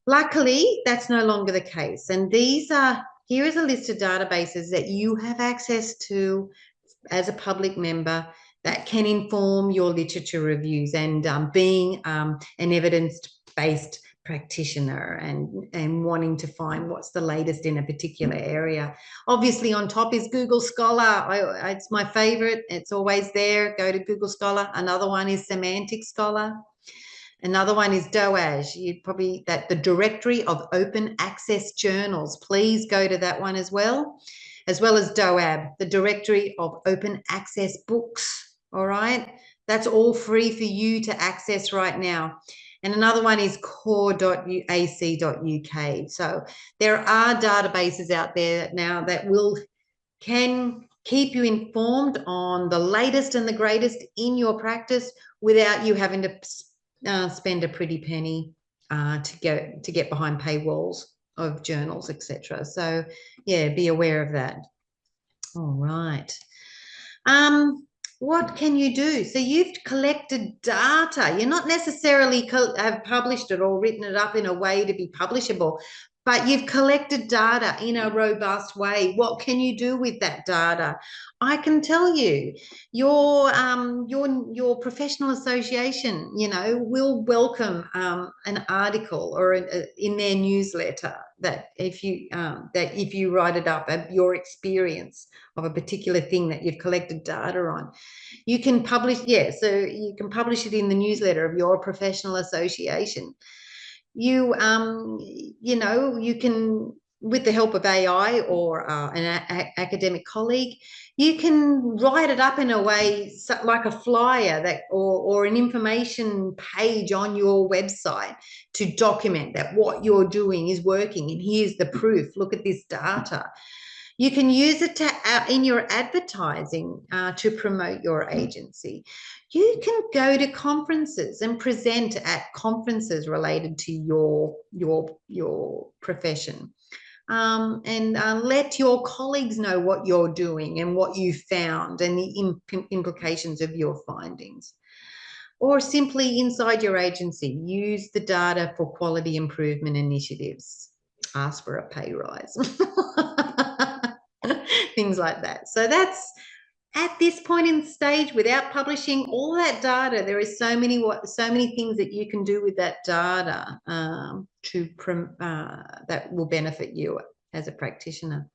Luckily, that's no longer the case. And here is a list of databases that you have access to as a public member that can inform your literature reviews, and being an evidence-based practitioner and wanting to find what's the latest in a particular area. Obviously, on top is Google Scholar. It's my favorite. It's always there. Go to Google Scholar. Another one is Semantic Scholar. Another one is DOAJ. You probably that the Directory of Open Access Journals. Please go to that one as well as DOAB, the Directory of Open Access Books. All right, that's all free for you to access right now. And another one is core.ac.uk. So there are databases out there now that can keep you informed on the latest and the greatest in your practice without you having to spend a pretty penny to get behind paywalls of journals, etc. So yeah, be aware of that. All right. What can you do? So you've collected data. You're not necessarily have published it or written it up in a way to be publishable, but you've collected data in a robust way. What can you do with that data? I can tell you, your professional association, will welcome an article or in their newsletter that if you write it up of your experience of a particular thing that you've collected data on, you can publish. Yeah, so you can publish it in the newsletter of your professional association. You can, with the help of AI or an academic colleague, you can write it up in a way like a flyer or an information page on your website to document that what you're doing is working, and here's the proof. Look at this data. You can use it to, in your advertising to promote your agency. You can go to conferences and present at conferences related to your profession. And let your colleagues know what you're doing and what you found and the implications of your findings. Or simply inside your agency, use the data for quality improvement initiatives. Ask for a pay rise. Things like that. So that's at this point in the stage, without publishing all that data, there is so many things that you can do with that data that will benefit you as a practitioner.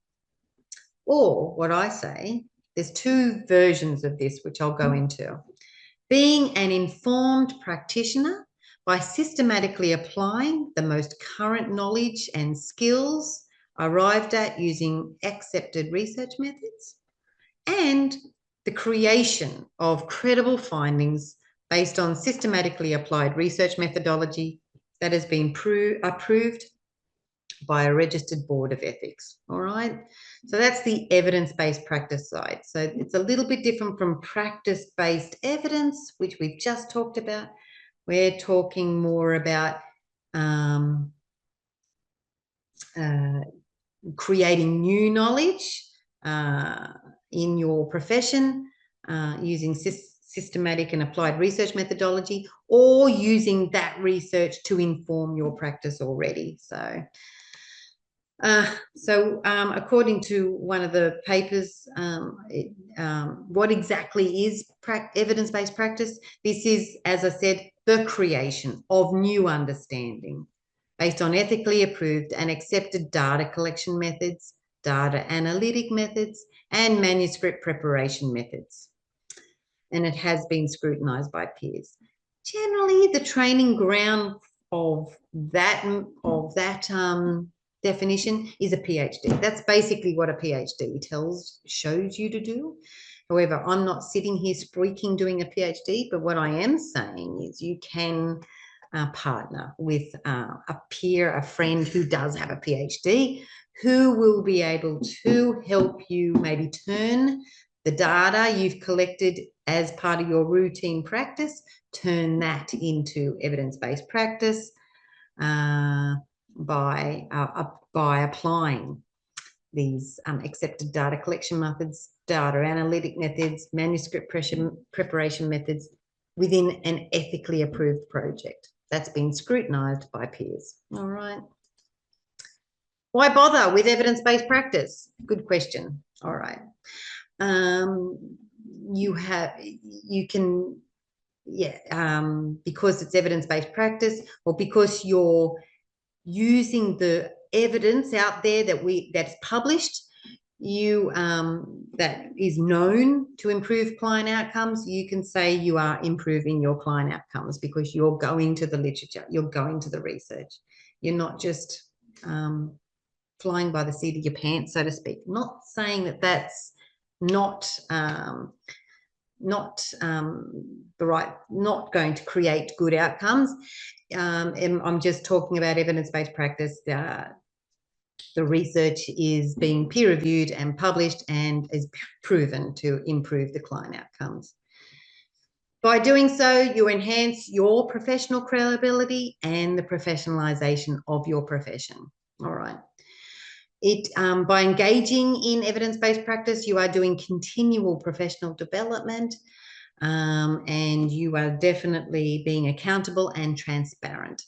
Or what I say, there's two versions of this, which I'll go into. Being an informed practitioner by systematically applying the most current knowledge and skills arrived at using accepted research methods, and the creation of credible findings based on systematically applied research methodology that has been approved by a registered board of ethics. All right. So that's the evidence-based practice side. So it's a little bit different from practice-based evidence, which we've just talked about. We're talking more about creating new knowledge in your profession using systematic and applied research methodology, or using that research to inform your practice already. So according to one of the papers, what exactly is evidence-based practice? This is, as I said, the creation of new understanding based on ethically approved and accepted data collection methods, data analytic methods, and manuscript preparation methods. And it has been scrutinised by peers. Generally, the training ground of that definition is a PhD. That's basically what a PhD shows you to do. However, I'm not sitting here speaking doing a PhD, but what I am saying is you can partner with a peer, a friend who does have a PhD, who will be able to help you maybe turn the data you've collected as part of your routine practice, turn that into evidence-based practice by applying these accepted data collection methods, data analytic methods, manuscript preparation methods within an ethically approved project that's been scrutinised by peers. All right. Why bother with evidence-based practice? Good question. All right. Because it's evidence-based practice, or because you're using the evidence out there that's published, that is known to improve client outcomes, you can say you are improving your client outcomes because you're going to the literature, you're going to the research. You're not just flying by the seat of your pants, so to speak. Not saying that that's not going to create good outcomes. I'm just talking about evidence-based practice. The research is being peer-reviewed and published and is proven to improve the client outcomes. By doing so, you enhance your professional credibility and the professionalisation of your profession. All right. By engaging in evidence-based practice, you are doing continual professional development, and you are definitely being accountable and transparent.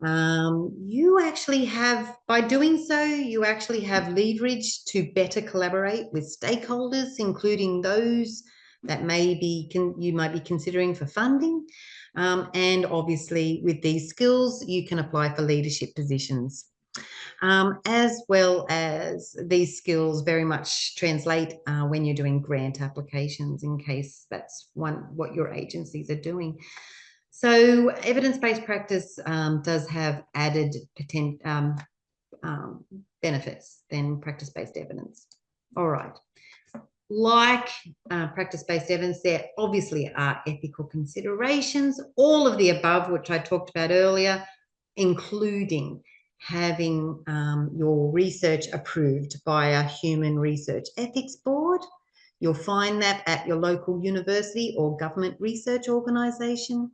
You actually have, by doing so, you actually have leverage to better collaborate with stakeholders, including those that you might be considering for funding. And obviously, with these skills, you can apply for leadership positions. As well as these skills very much translate when you're doing grant applications, in case that's what your agencies are doing. So evidence-based practice does have added benefits than practice-based evidence. All right. Like practice-based evidence, there obviously are ethical considerations, all of the above, which I talked about earlier, including having your research approved by a human research ethics board. You'll find that at your local university or government research organisation.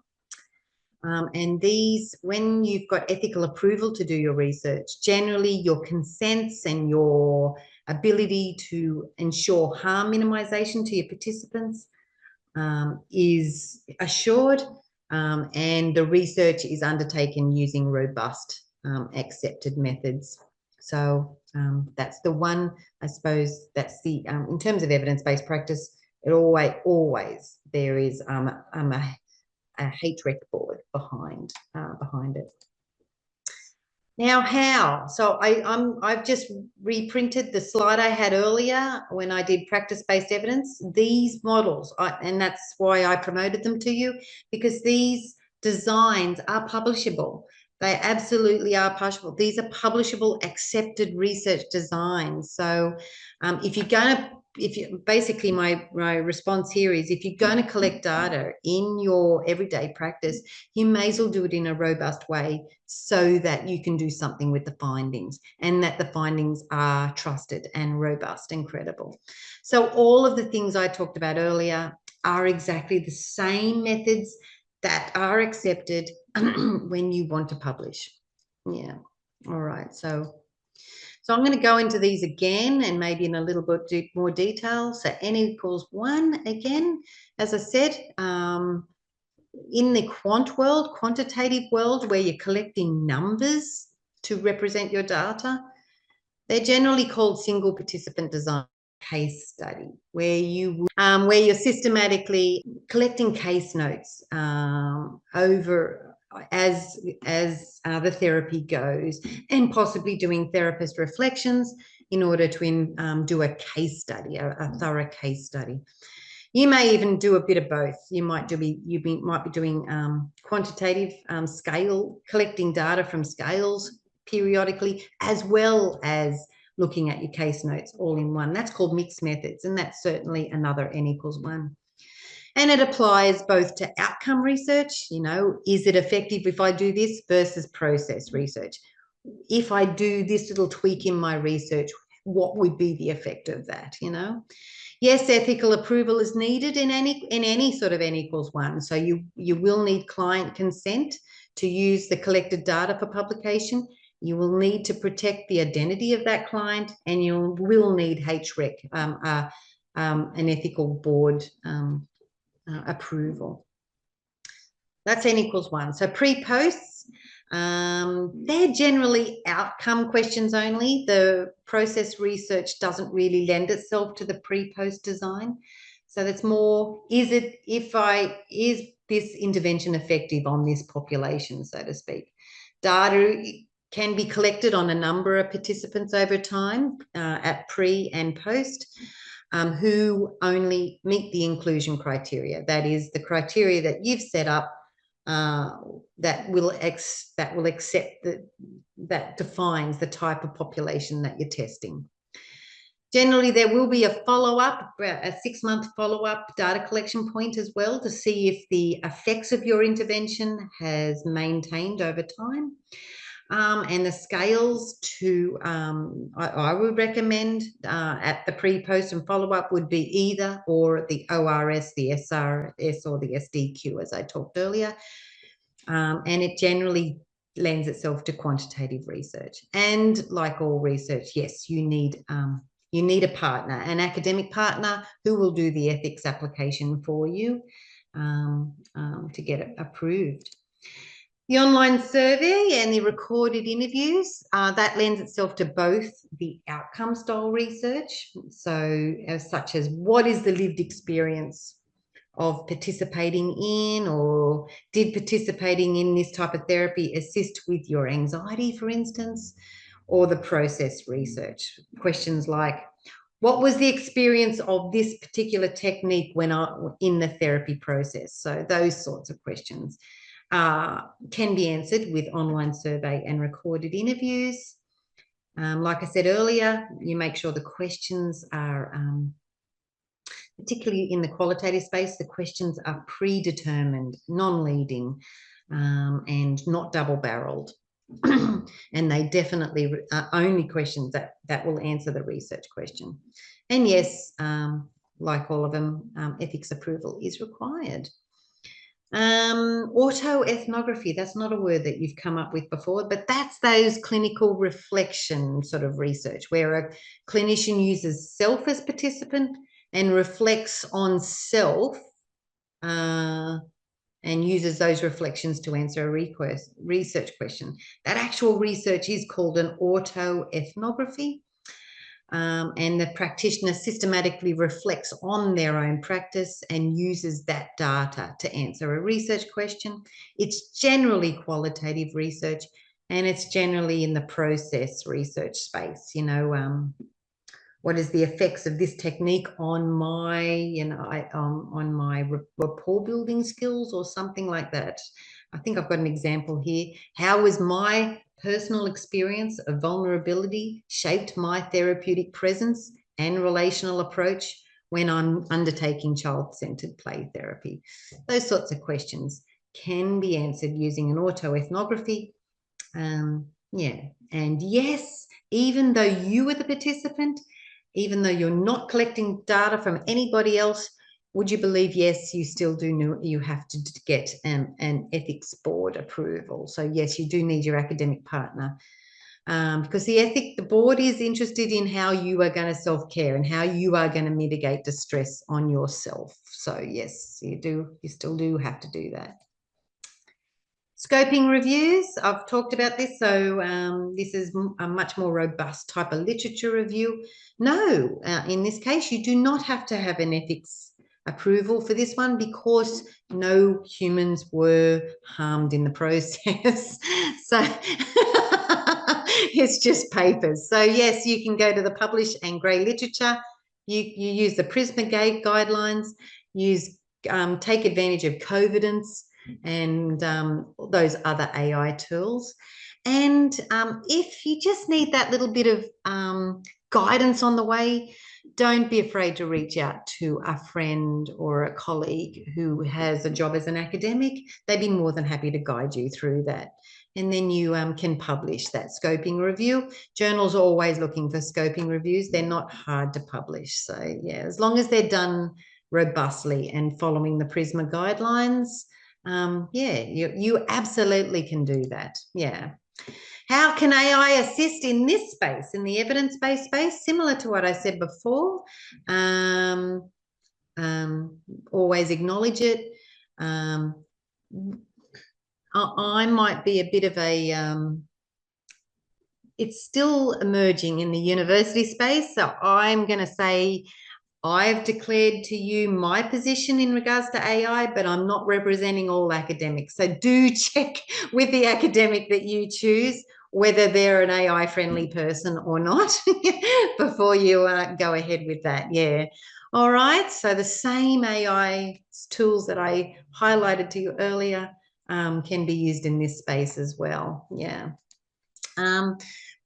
And these, when you've got ethical approval to do your research, generally your consents and your ability to ensure harm minimisation to your participants is assured, and the research is undertaken using robust accepted methods. So that's the one, I suppose, that's the, in terms of evidence-based practice, it always there is a HREC board behind it. Now, how? So I've just reprinted the slide I had earlier when I did practice-based evidence. These models, and that's why I promoted them to you, because these designs are publishable. They absolutely are publishable. These are publishable, accepted research designs. So if you're going to, basically my response here is, if you're going to collect data in your everyday practice, you may as well do it in a robust way so that you can do something with the findings, and that the findings are trusted and robust and credible. So all of the things I talked about earlier are exactly the same methods that are accepted when you want to publish. Yeah. All right. So I'm going to go into these again, and maybe in a little bit more detail. So n equals 1 again, as I said, in the quantitative world, where you're collecting numbers to represent your data, they're generally called single participant design case study, where you're systematically collecting case notes over as the therapy goes, and possibly doing therapist reflections in order to do a case study, a thorough case study. You may even do a bit of both. You might be doing quantitative scale, collecting data from scales periodically, as well as looking at your case notes all in one. That's called mixed methods, and that's certainly another n equals 1. And it applies both to outcome research, is it effective if I do this, versus process research. If I do this little tweak in my research, what would be the effect of that, Yes, ethical approval is needed in any sort of n equals 1. So you will need client consent to use the collected data for publication. You will need to protect the identity of that client, and you will need HREC, an ethical board approval. That's n equals 1. So pre-posts, they're generally outcome questions only. The process research doesn't really lend itself to the pre-post design. So that's more, is this intervention effective on this population, so to speak? Data can be collected on a number of participants over time at pre and post, who only meet the inclusion criteria. That is the criteria that you've set up that defines the type of population that you're testing. Generally, there will be a follow-up, a 6-month follow-up data collection point as well, to see if the effects of your intervention has maintained over time. And the scales I would recommend at the pre-post and follow-up would be either or the ORS, the SRS, or the SDQ, as I talked earlier. And it generally lends itself to quantitative research. And like all research, yes, you need a partner, an academic partner, who will do the ethics application for you to get it approved. The online survey and the recorded interviews, that lends itself to both the outcome style research, so such as what is the lived experience of participating in, or did participating in this type of therapy assist with your anxiety, for instance, or the process research. Questions like, what was the experience of this particular technique when in the therapy process? So those sorts of questions can be answered with online survey and recorded interviews. Like I said earlier, you make sure the questions are, particularly in the qualitative space, the questions are predetermined, non-leading, and not double-barreled. And they definitely are only questions that will answer the research question. And yes, like all of them, ethics approval is required. Autoethnography, that's not a word that you've come up with before, but that's those clinical reflection sort of research where a clinician uses self as participant and reflects on self and uses those reflections to answer a research question. That actual research is called an autoethnography. And the practitioner systematically reflects on their own practice and uses that data to answer a research question. It's generally qualitative research, and it's generally in the process research space. You know, what is the effects of this technique on my, you know, on my rapport building skills or something like that. I think I've got an example here. How is my personal experience of vulnerability shaped my therapeutic presence and relational approach when I'm undertaking child-centered play therapy? Those sorts of questions can be answered using an autoethnography. Yeah, and yes, even though you were the participant, even though you're not collecting data from anybody else, would you believe, yes, you still do know you have to get an ethics board approval. So yes, you do need your academic partner, because the board is interested in how you are going to self-care and how you are going to mitigate distress on yourself. So yes, you still do have to do that. Scoping reviews, I've talked about this. So this is a much more robust type of literature review. No, in this case, you do not have to have an ethics approval for this one because no humans were harmed in the process. So it's just papers. So yes, you can go to the published and grey literature. You use the Prisma guidelines, take advantage of Covidence and those other AI tools. And if you just need that little bit of guidance on the way, don't be afraid to reach out to a friend or a colleague who has a job as an academic. They'd be more than happy to guide you through that. And then you can publish that scoping review. Journals are always looking for scoping reviews. They're not hard to publish. So yeah, as long as they're done robustly and following the Prisma guidelines, yeah, you absolutely can do that. Yeah. How can AI assist in this space, in the evidence-based space? Similar to what I said before. Always acknowledge it. I might be a bit of a, it's still emerging in the university space. So I'm going to say, I've declared to you my position in regards to AI, but I'm not representing all academics. So do check with the academic that you choose whether they're an AI-friendly person or not before you go ahead with that. Yeah. All right. So the same AI tools that I highlighted to you earlier can be used in this space as well. Yeah.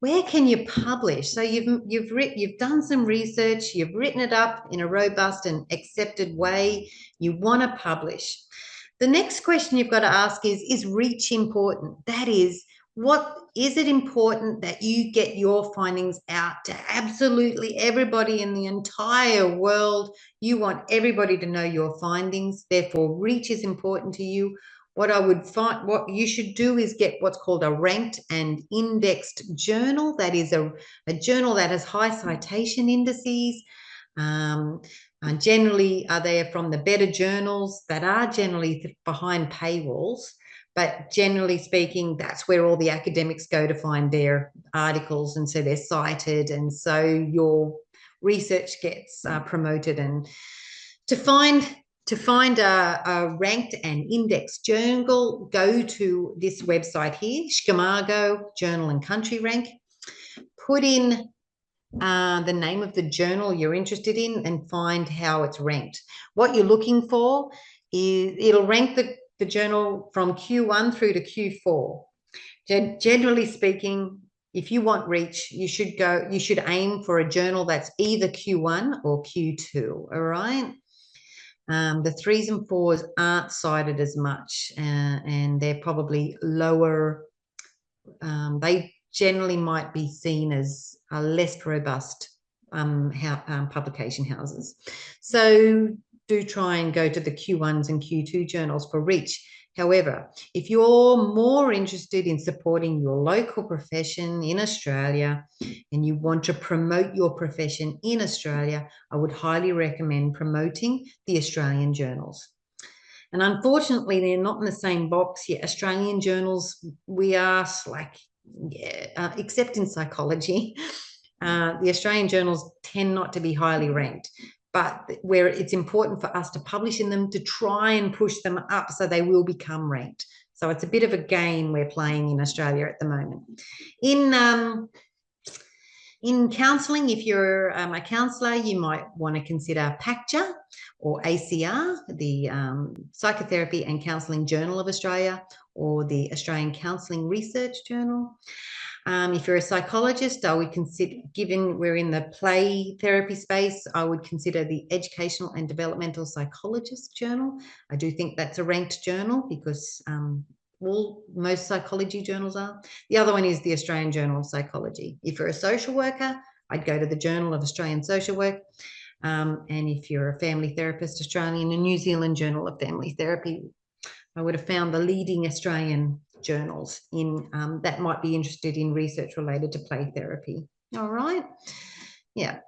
Where can you publish? So you've done some research, you've written it up in a robust and accepted way. You want to publish. The next question you've got to ask is reach important? That is, is it important that you get your findings out to absolutely everybody in the entire world? You want everybody to know your findings. Therefore, reach is important to you. What you should do is get what's called a ranked and indexed journal. That is a journal that has high citation indices. Generally, they're from the better journals that are generally behind paywalls. But generally speaking, that's where all the academics go to find their articles, and so they're cited, and so your research gets promoted. And to find a ranked and indexed journal, go to this website here, Schmago Journal and Country Rank. Put in the name of the journal you're interested in and find how it's ranked. What you're looking for is it'll rank the journal from Q1 through to Q4. Generally speaking, if you want reach, you should aim for a journal that's either Q1 or Q2, all right? The 3s and 4s aren't cited as much, and they're probably lower they generally might be seen as less robust publication houses. So do try and go to the Q1s and Q2 journals for reach. However, if you're more interested in supporting your local profession in Australia and you want to promote your profession in Australia, I would highly recommend promoting the Australian journals. And unfortunately, they're not in the same box yet. Australian journals, we are like, except in psychology, the Australian journals tend not to be highly ranked, but where it's important for us to publish in them to try and push them up so they will become ranked. So it's a bit of a game we're playing in Australia at the moment. In counselling, if you're a counsellor, you might want to consider PACJA or ACR, the Psychotherapy and Counselling Journal of Australia, or the Australian Counselling Research Journal. If you're a psychologist, I would consider, given we're in the play therapy space, I would consider the Educational and Developmental Psychologist Journal. I do think that's a ranked journal because most psychology journals are. The other one is the Australian Journal of Psychology. If you're a social worker, I'd go to the Journal of Australian Social Work. And if you're a family therapist, Australian and New Zealand Journal of Family Therapy. I would have found the leading Australian journals in that might be interested in research related to play therapy. All right. Yeah.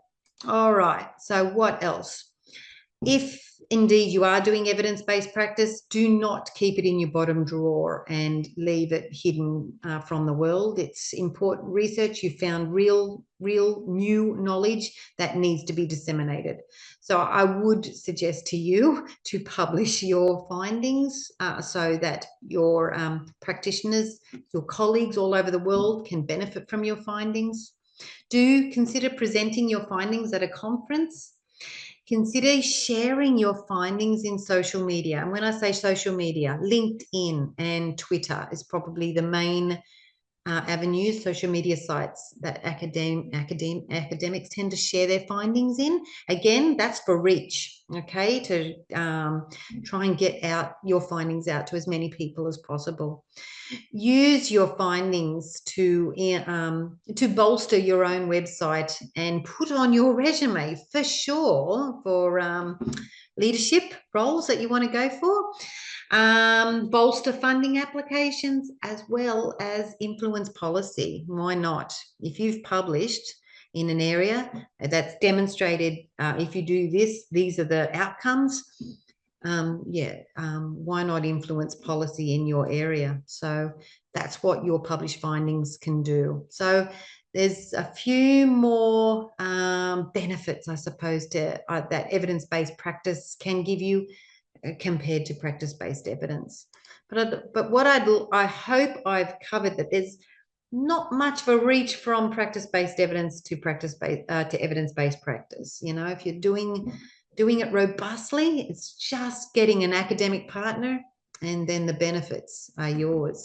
All right. So what else? If indeed you are doing evidence-based practice, do not keep it in your bottom drawer and leave it hidden from the world. It's important research. You found real new knowledge that needs to be disseminated. So I would suggest to you to publish your findings so that your practitioners, your colleagues all over the world can benefit from your findings. Do consider presenting your findings at a conference. Consider sharing your findings in social media. And when I say social media, LinkedIn and Twitter is probably the main avenues, social media sites that academics tend to share their findings in. Again, that's for reach, okay, to try and get out your findings out to as many people as possible. Use your findings to bolster your own website and put on your resume for sure for leadership roles that you want to go for. Bolster funding applications as well as influence policy. Why not? If you've published in an area that's demonstrated, if you do this, these are the outcomes. Why not influence policy in your area? So that's what your published findings can do. So there's a few more benefits, I suppose, to that evidence-based practice can give you compared to practice-based evidence. But what I hope I've covered that there's not much of a reach from practice-based evidence to evidence-based practice. You know, if you're doing it robustly, it's just getting an academic partner, and then the benefits are yours.